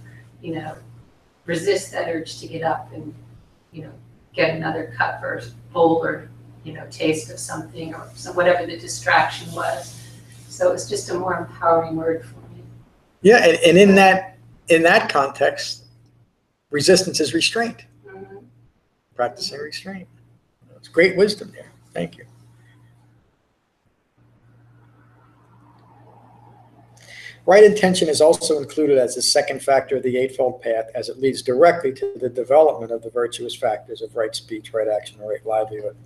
resist that urge to get up and, get another cup or bowl or, taste of something or whatever the distraction was. So it was just a more empowering word for me. Yeah, and in that context, resistance is restraint. Mm-hmm. Practicing restraint. It's great wisdom there. Thank you. Right intention is also included as the second factor of the Eightfold Path, as it leads directly to the development of the virtuous factors of right speech, right action, and right livelihood.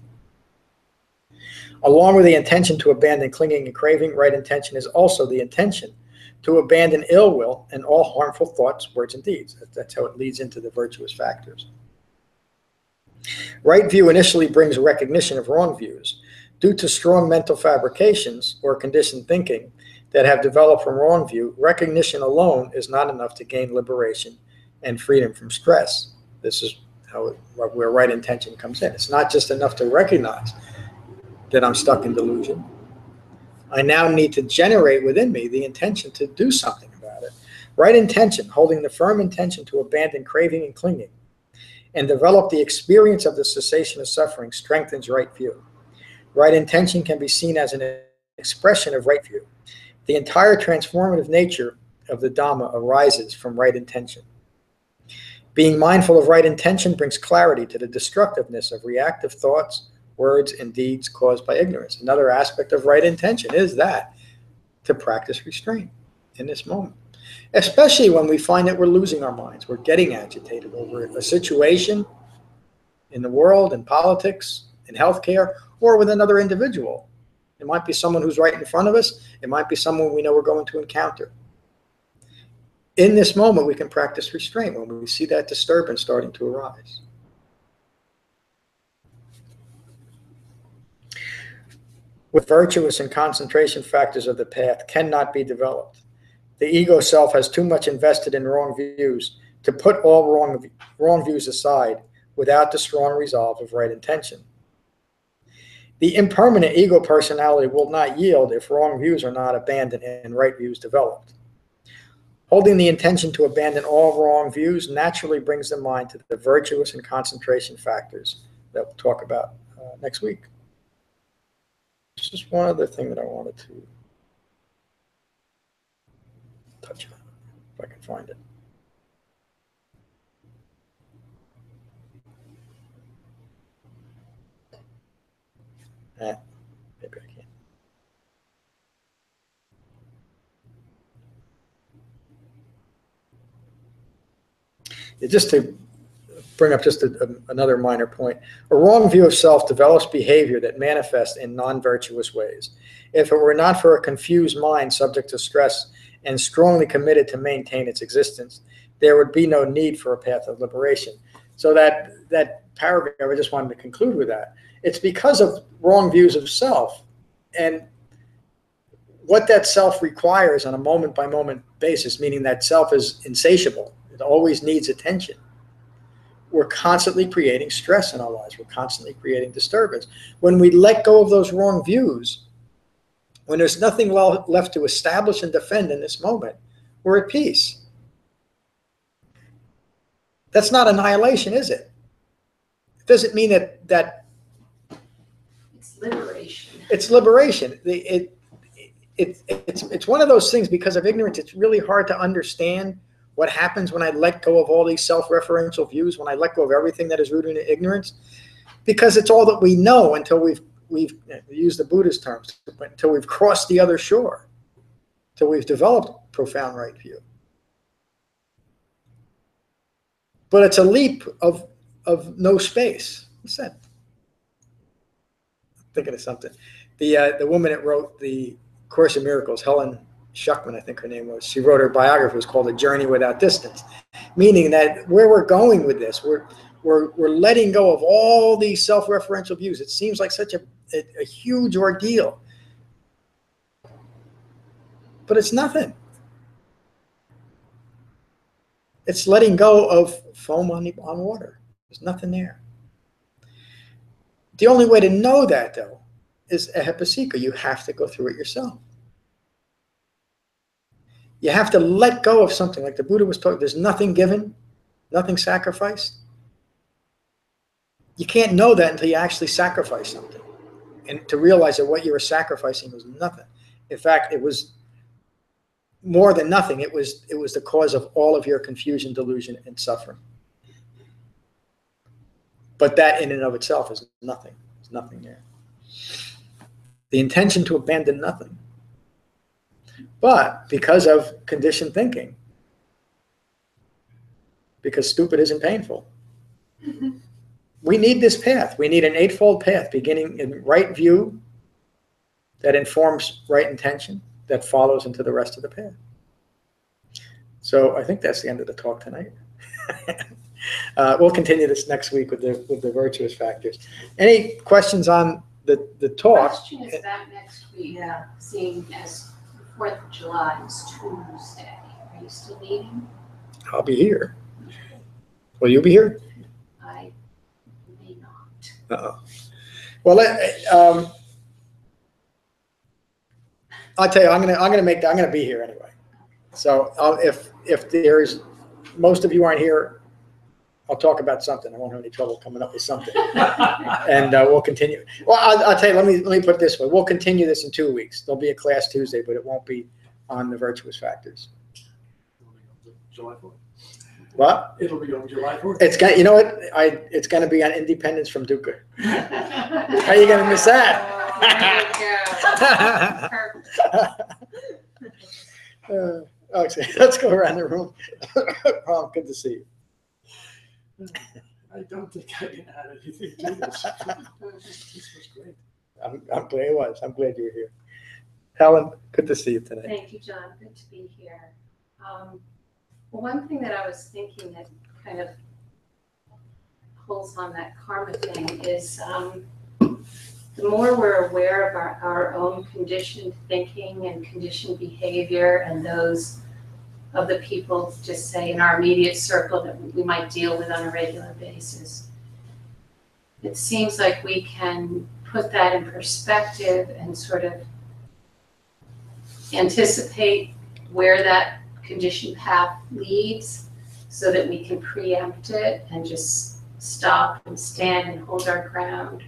Along with the intention to abandon clinging and craving, right intention is also the intention to abandon ill will and all harmful thoughts, words, and deeds. That's how it leads into the virtuous factors. Right view initially brings recognition of wrong views. Due to strong mental fabrications or conditioned thinking that have developed from wrong view, recognition alone is not enough to gain liberation and freedom from stress. This is where right intention comes in. It's not just enough to recognize that I'm stuck in delusion. I now need to generate within me the intention to do something about it. Right intention, holding the firm intention to abandon craving and clinging and develop the experience of the cessation of suffering, strengthens right view. Right intention can be seen as an expression of right view. The entire transformative nature of the Dhamma arises from right intention. Being mindful of right intention brings clarity to the destructiveness of reactive thoughts, words, and deeds caused by ignorance. Another aspect of right intention is that to practice restraint in this moment, especially when we find that we're losing our minds, we're getting agitated over a situation in the world, in politics, in healthcare, or with another individual. It might be someone who's right in front of us. It might be someone we know we're going to encounter. In this moment, we can practice restraint when we see that disturbance starting to arise. With virtuous and concentration factors of the path cannot be developed. The ego self has too much invested in wrong views to put all wrong views aside without the strong resolve of right intention. The impermanent ego personality will not yield if wrong views are not abandoned and right views developed. Holding the intention to abandon all wrong views naturally brings the mind to the virtuous and concentration factors that we'll talk about next week. There's just one other thing that I wanted to touch on, if I can find it. Maybe I can't. Just to bring up just another minor point, a wrong view of self develops behavior that manifests in non-virtuous ways. If it were not for a confused mind subject to stress and strongly committed to maintain its existence, there would be no need for a path of liberation. So that paragraph, I just wanted to conclude with that. It's because of wrong views of self and what that self requires on a moment-by-moment basis, meaning that self is insatiable. It always needs attention. We're constantly creating stress in our lives. We're constantly creating disturbance. When we let go of those wrong views, when there's nothing left to establish and defend in this moment, we're at peace. That's not annihilation, is it? It doesn't mean that It's liberation. It's liberation. It's one of those things, because of ignorance, it's really hard to understand what happens when I let go of all these self-referential views, when I let go of everything that is rooted in ignorance, because it's all that we know until we've used the Buddhist terms, until we've crossed the other shore, until we've developed profound right view. But it's a leap of no space. What's that? I'm thinking of something. The woman that wrote the Course in Miracles, Helen Schuckman, I think her name was. She wrote her biography. It was called A Journey Without Distance, meaning that where we're going with this, we're letting go of all these self-referential views. It seems like such a a huge ordeal. But it's nothing. It's letting go of foam on water. There's nothing there. The only way to know that, though, is ahipasika. You have to go through it yourself. You have to let go of something. Like the Buddha was talking, there's nothing given, nothing sacrificed. You can't know that until you actually sacrifice something. And to realize that what you were sacrificing was nothing. In fact, it was more than nothing. It was the cause of all of your confusion, delusion, and suffering. But that in and of itself is nothing. There's nothing there. The intention to abandon nothing. But because of conditioned thinking, because stupid isn't painful, we need this path. We need an eightfold path beginning in right view that informs right intention that follows into the rest of the path. So I think that's the end of the talk tonight. We'll continue this next week with the virtuous factors. Any questions on the talk? Question is about next week. Yeah. Seeing as the 4th of July is Tuesday. Are you still meeting? I'll be here. Will you be here? I may not. Uh-oh. Well, I'll tell you, I'm gonna be here anyway. So if there's most of you aren't here, I'll talk about something. I won't have any trouble coming up with something, and we'll continue. Well, I'll tell you. Let me put it this way: we'll continue this in 2 weeks. There'll be a class Tuesday, but it won't be on the virtuous factors. July 4th. What? It'll be on July 4th. It's got. You know what? It's going to be on Independence from Dukkha. How are you going to miss that? Okay, let's go around the room. Ron, good to see you. I don't think I can add anything to this. This was great. I'm glad it was. I'm glad you were here. Helen, good to see you tonight. Thank you, John. Good to be here. One thing that I was thinking that kind of pulls on that karma thing is the more we're aware of our own conditioned thinking and conditioned behavior and those of the people, just say in our immediate circle that we might deal with on a regular basis, it seems like we can put that in perspective and sort of anticipate where that conditioned path leads so that we can preempt it and just stop and stand and hold our ground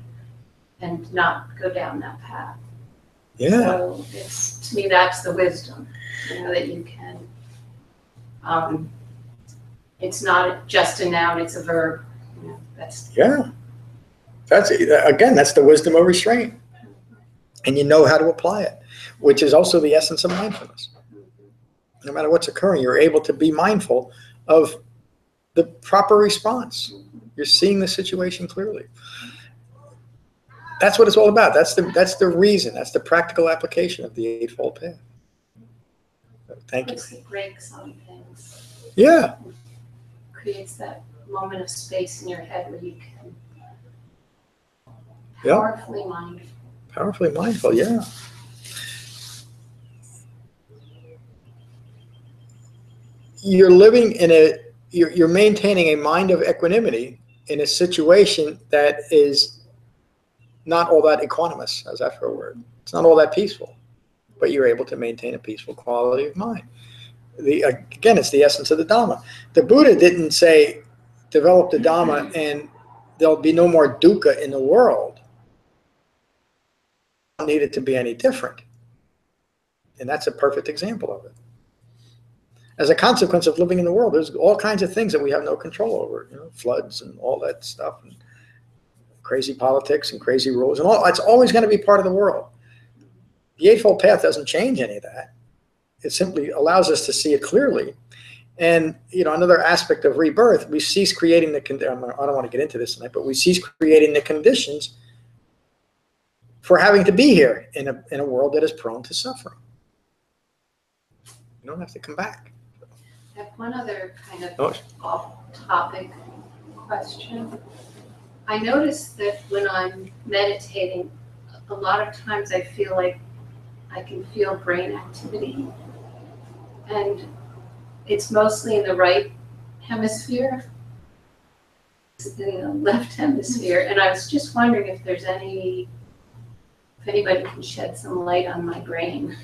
and not go down that path. Yeah. So it's, to me, that's the wisdom, that you can, it's not just a noun, it's a verb. That's Yeah. That's the wisdom of restraint. And you know how to apply it, which is also the essence of mindfulness. No matter what's occurring, you're able to be mindful of the proper response. You're seeing the situation clearly. That's what it's all about. That's the reason. That's the practical application of the Eightfold Path. Thank you. puts the brakes on things. Yeah. Creates that moment of space in your head where you can Yeah. powerfully mindful. Powerfully mindful, yeah. You're living you're maintaining a mind of equanimity in a situation that is not all that equanimous. How's that for a word? It's not all that peaceful, but you're able to maintain a peaceful quality of mind. Again, it's the essence of the Dhamma. The Buddha didn't say, develop the Dhamma and there'll be no more dukkha in the world. It don't need it to be any different. And that's a perfect example of it. As a consequence of living in the world, there's all kinds of things that we have no control over, floods and all that stuff, and crazy politics and crazy rules, and all. It's always going to be part of the world. The Eightfold Path doesn't change any of that. It simply allows us to see it clearly. And another aspect of rebirth, we cease creating the. I don't want to get into this tonight, but we cease creating the conditions for having to be here in a world that is prone to suffering. You don't have to come back. I have one other kind of off-topic question. I notice that when I'm meditating, a lot of times I feel like I can feel brain activity, and it's mostly in the right hemisphere, in the left hemisphere, and I was just wondering if anybody can shed some light on my brain.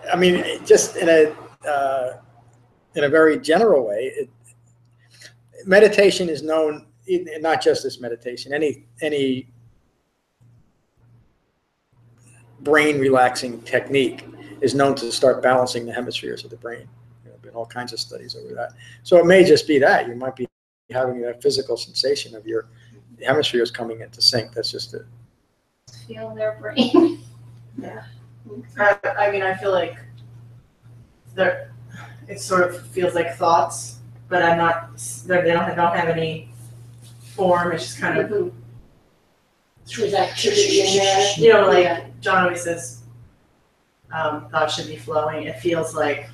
I mean, just in a very general way, meditation is known, not just this meditation, any brain relaxing technique is known to start balancing the hemispheres of the brain. There have been all kinds of studies over that. So it may just be that you might be having that physical sensation of your hemispheres coming into sync. That's just it. Feel their brain. Yeah. I mean, I feel like it sort of feels like thoughts, but I'm not, they don't have any form. It's just kind of, There's activity in there. you know, like John always says, thoughts should be flowing. It feels like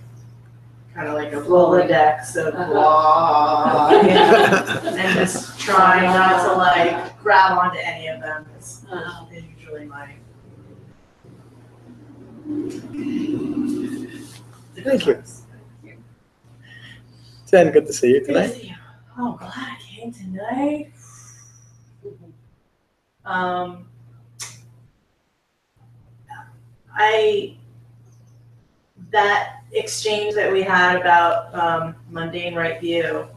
kind of like a Rolodex of blah, and just trying not to like grab onto any of them is usually my. Thank you. Jen, good to see you Good to tonight. see you. Oh, glad I came tonight. That exchange that we had about mundane right view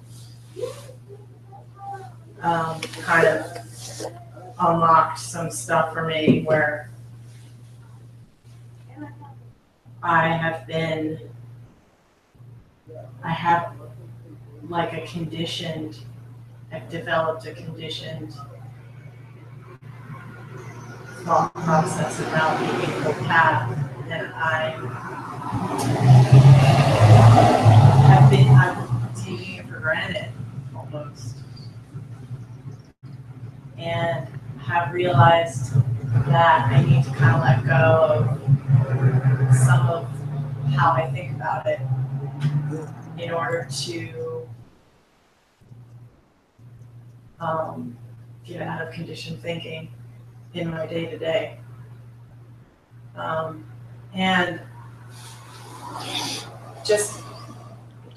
kind of unlocked some stuff for me where I have like I've developed a conditioned thought process about the Eightfold Path, and I'm taking it for granted almost, and have realized that I need to kind of let go of some of how I think about it in order to get out of conditioned thinking in my day-to-day. And just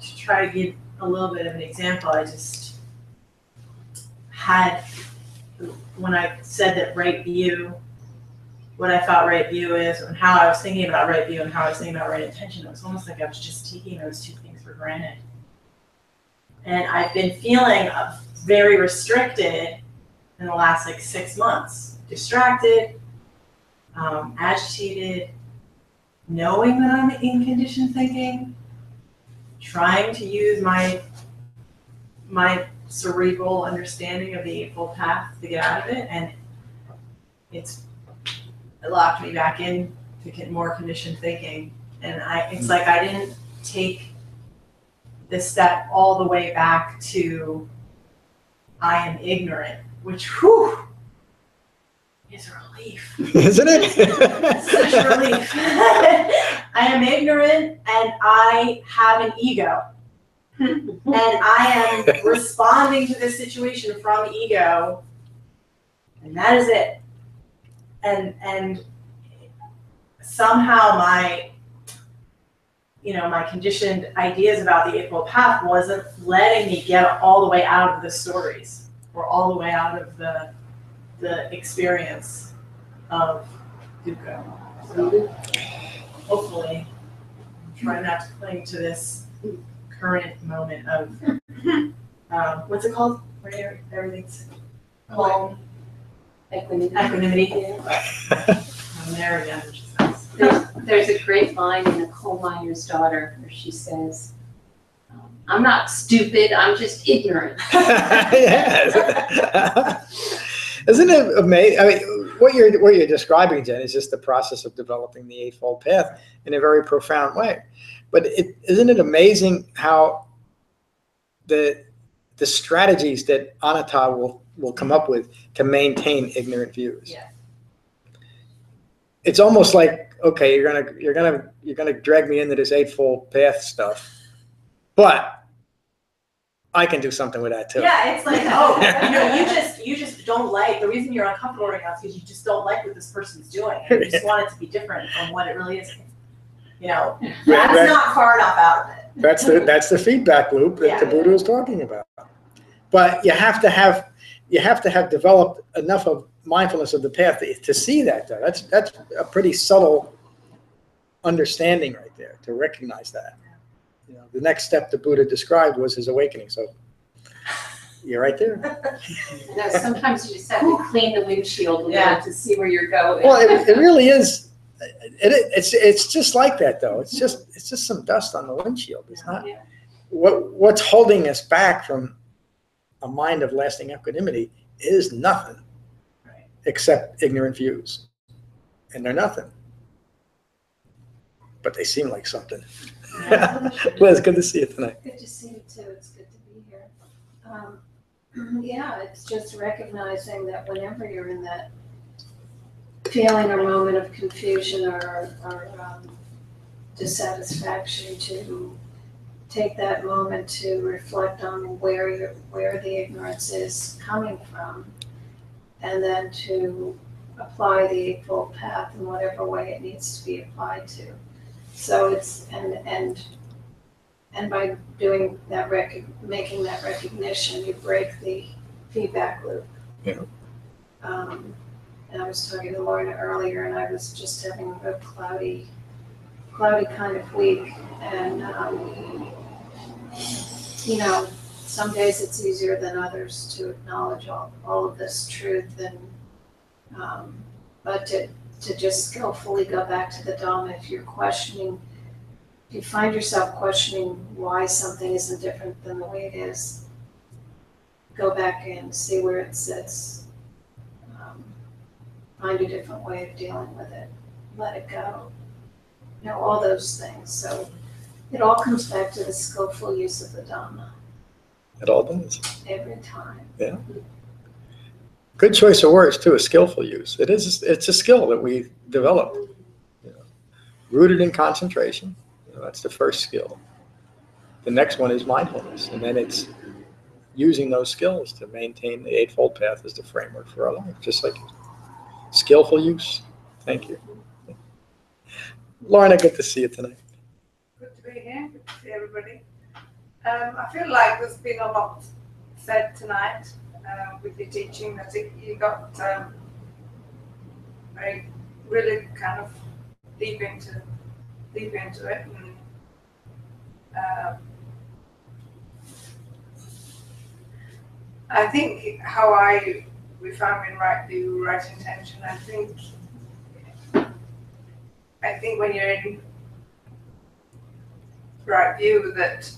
to try to give a little bit of an example, I just had, when I said that right view, what I thought right view is, and how I was thinking about right view and how I was thinking about right intention, it was almost like I was just taking those two things for granted. And I've been feeling very restricted in the last like 6 months, distracted, agitated, knowing that I'm in conditioned thinking, trying to use my cerebral understanding of the Eightfold Path to get out of it, and it locked me back in to get more conditioned thinking. And it's like I didn't take the step all the way back to I am ignorant, which is a relief. Isn't it? Such a relief. I am ignorant and I have an ego. And I am responding to this situation from ego, and that is it. And somehow my conditioned ideas about the Eightfold Path wasn't letting me get all the way out of the stories or all the way out of the experience of dukkha. So hopefully, try not to cling to this current moment of what's it called? Where everything's calm. Equanimity. I'm there again, which is nice. There's a great line in A Coal Miner's Daughter where she says, I'm not stupid, I'm just ignorant. Yes. Isn't it amazing? I mean, what you're describing, Jen, is just the process of developing the Eightfold Path in a very profound way. But isn't it amazing how the strategies that Anatta will come up with to maintain ignorant views? Yeah. It's almost like, okay, you're gonna drag me into this Eightfold Path stuff, but I can do something with that too. Yeah, it's like, oh, you just don't like, the reason you're uncomfortable right now is because you just don't like what this person's doing, and you just want it to be different from what it really is. You know, that's not far enough out of it. That's the feedback loop that the Buddha was talking about. But you have to have developed enough of mindfulness of the path to see that. Though. That's a pretty subtle understanding right there, to recognize that. You know, the next step the Buddha described was his awakening. So you're right there. You know, sometimes you just have to clean the windshield a little to see where you're going. Well, it really is. It's just like that, though. It's just some dust on the windshield. It's not what's holding us back from a mind of lasting equanimity is nothing, except ignorant views, and they're nothing. But they seem like something. Liz, good to see you tonight. Good to see you too. It's good to be here. Yeah, it's just recognizing that whenever you're in that feeling or moment of confusion or dissatisfaction, to take that moment to reflect on where the ignorance is coming from, and then to apply the Eightfold Path in whatever way it needs to be applied to. So it's and by doing that, making that recognition, you break the feedback loop. Yeah. And I was talking to Lorna earlier, and I was just having a cloudy kind of week, and you know, some days it's easier than others to acknowledge all of this truth, and but to just skillfully go back to the Dhamma. If you're questioning, if you find yourself questioning why something isn't different than the way it is, go back and see where it sits. Find a different way of dealing with it. Let it go. You know, all those things. So it all comes back to the skillful use of the Dhamma. It all does. Every time. Yeah. Good choice of words too. A skillful use. It's a skill that we develop. You know, rooted in concentration. You know, that's the first skill. The next one is mindfulness, and then it's using those skills to maintain the Eightfold Path as the framework for our life. Just like skillful use. Thank you. Lorna, good to see you tonight. Good to be here. Good to see everybody. I feel like there's been a lot said tonight with your teaching. I think you got really kind of deep into it, and I think how we found in right view, right intention. I think when you're in right view, that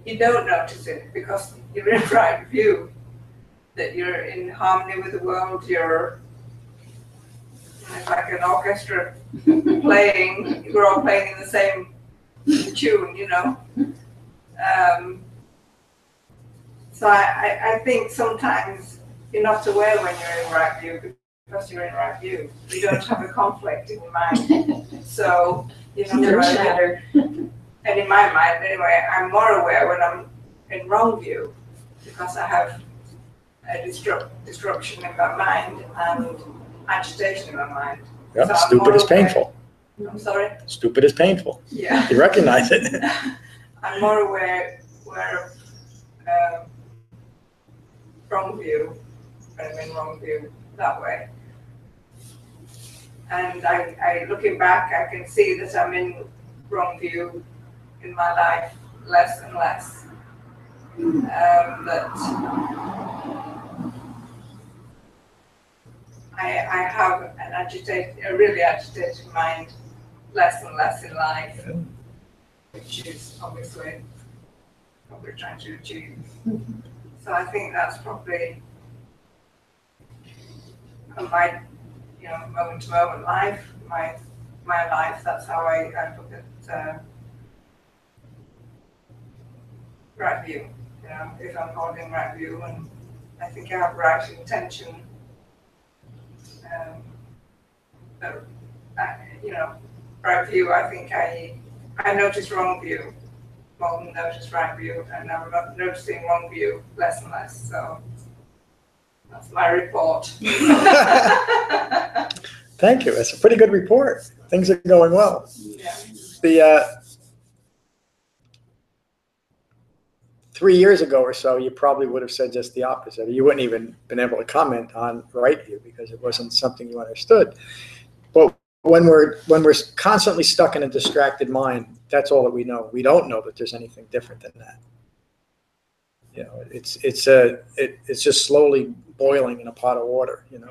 you don't notice it because you're in right view, that you're in harmony with the world. You're like an orchestra playing. We're all playing in the same tune, you know. So I think sometimes you're not aware when you're in right view because you're in right view. You don't have a conflict in your mind. So you're not No right chatter. view. And in my mind, anyway, I'm more aware when I'm in wrong view because I have a disruption in my mind and agitation in my mind. Yeah, So stupid is painful. I'm sorry? Stupid is painful. Yeah. You recognize it. I'm more aware of wrong view, when I'm in wrong view that way. And I looking back, I can see that I'm in wrong view in my life less and less. That I have a really agitated mind less and less in life, which is obviously what we're trying to achieve. So I think that's probably my, moment to moment life, my life. That's how I look at right view. If I'm holding right view, and I think I have right intention. Right view, I think I notice wrong view more than notice right view, and I'm not noticing wrong view less and less. So that's my report. Thank you. It's a pretty good report. Things are going well. Yeah. The 3 years ago or so, you probably would have said just the opposite. You wouldn't even been able to comment on right view because it wasn't something you understood. But when we're constantly stuck in a distracted mind, that's all that we know. We don't know that there's anything different than that. You know, it's just slowly boiling in a pot of water. You know,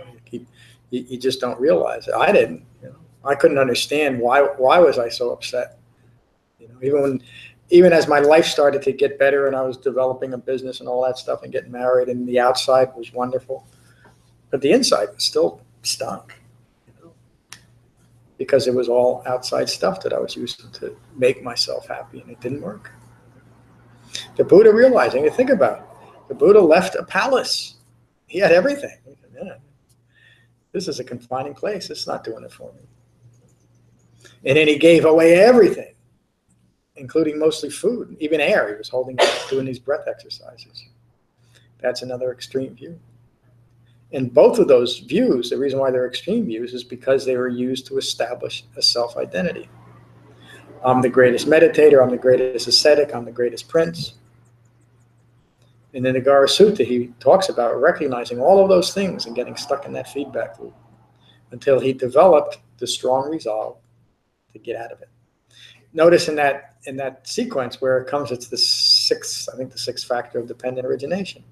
you just don't realize it. I didn't. You know, I couldn't understand why was I so upset. You know, even as my life started to get better and I was developing a business and all that stuff and getting married, and the outside was wonderful, but the inside was still stunk. Because it was all outside stuff that I was using to make myself happy, and it didn't work. The Buddha realizing it, think about it. The Buddha left a palace. He had everything. Yeah, this is a confining place. It's not doing it for me. And then he gave away everything, including mostly food, even air. He was doing these breath exercises. That's another extreme view. And both of those views, the reason why they're extreme views is because they were used to establish a self-identity. I'm the greatest meditator, I'm the greatest ascetic, I'm the greatest prince. And in the Gara Sutta, he talks about recognizing all of those things and getting stuck in that feedback loop until he developed the strong resolve to get out of it. Notice in that sequence where it comes, it's the sixth factor of dependent origination.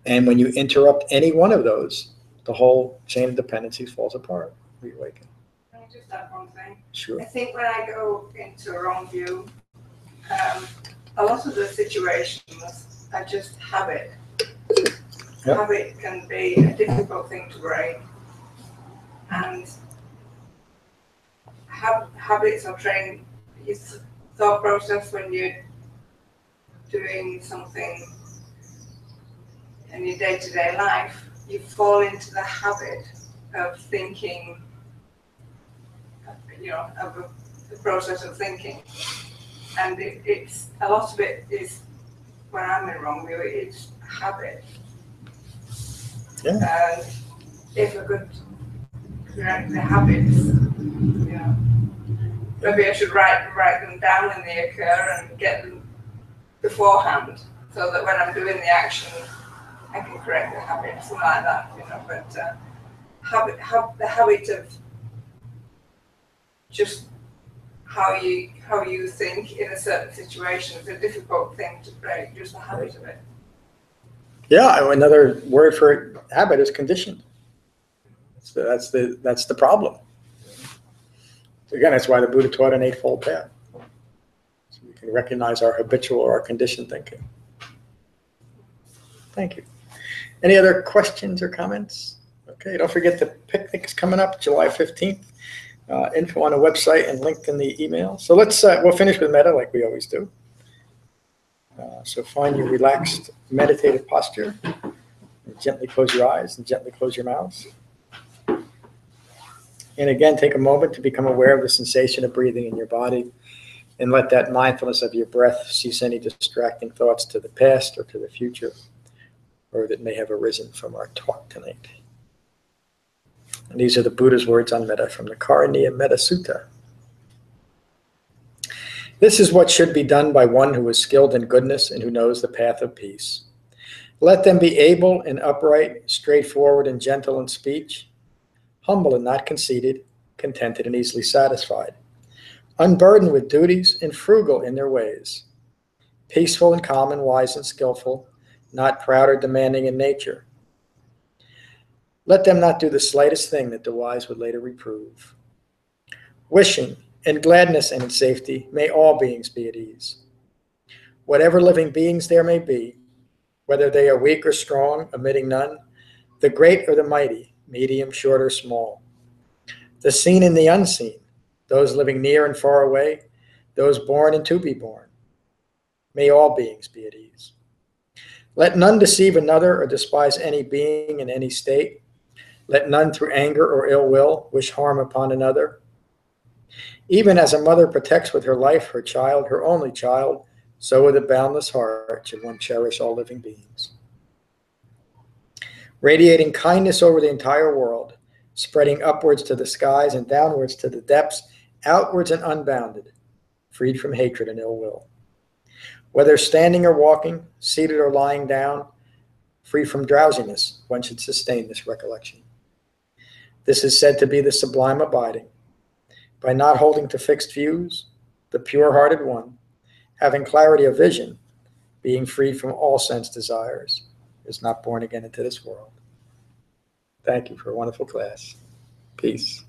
And when you interrupt any one of those, the whole chain of dependencies falls apart. Reawaken. Can I just add one thing? Sure. I think when I go into a wrong view, a lot of the situations are just habit. Yep. Habit can be a difficult thing to break. And habits are trained, his thought process when you're doing something in your day-to-day life, you fall into the habit of thinking, you know, of the process of thinking. And it's a lot of it is, when I'm in wrong view, it's habit. Yeah. And if I could correct the habits, you know, maybe I should write them down when they occur and get them beforehand, so that when I'm doing the action, I can correct the habit, something like that, you know. But the habit of just how you think in a certain situation is a difficult thing to break. Just the habit of it. Yeah, another word for habit is conditioned. That's the problem. Again, that's why the Buddha taught an Eightfold Path. So we can recognize our habitual or our conditioned thinking. Thank you. Any other questions or comments? Okay, don't forget the picnic is coming up July 15th. Info on the website and linked in the email. So we'll finish with metta like we always do. So find your relaxed meditative posture. And gently close your eyes and gently close your mouths. And again, take a moment to become aware of the sensation of breathing in your body and let that mindfulness of your breath cease any distracting thoughts to the past or to the future, or that may have arisen from our talk tonight. And these are the Buddha's words on metta from the Karaniya Metta Sutta. This is what should be done by one who is skilled in goodness and who knows the path of peace. Let them be able and upright, straightforward and gentle in speech, humble and not conceited, contented and easily satisfied, unburdened with duties and frugal in their ways, peaceful and calm and wise and skillful, not proud or demanding in nature. Let them not do the slightest thing that the wise would later reprove. Wishing, in gladness and in safety, may all beings be at ease. Whatever living beings there may be, whether they are weak or strong, omitting none, the great or the mighty, medium, short, or small, the seen and the unseen, those living near and far away, those born and to be born, may all beings be at ease. Let none deceive another or despise any being in any state. Let none through anger or ill will wish harm upon another. Even as a mother protects with her life her child, her only child, so with a boundless heart should one cherish all living beings. Radiating kindness over the entire world, spreading upwards to the skies and downwards to the depths, outwards and unbounded, freed from hatred and ill will. Whether standing or walking, seated or lying down, free from drowsiness, one should sustain this recollection. This is said to be the sublime abiding. By not holding to fixed views, the pure-hearted one, having clarity of vision, being freed from all sense desires, is not born again into this world. Thank you for a wonderful class. Peace.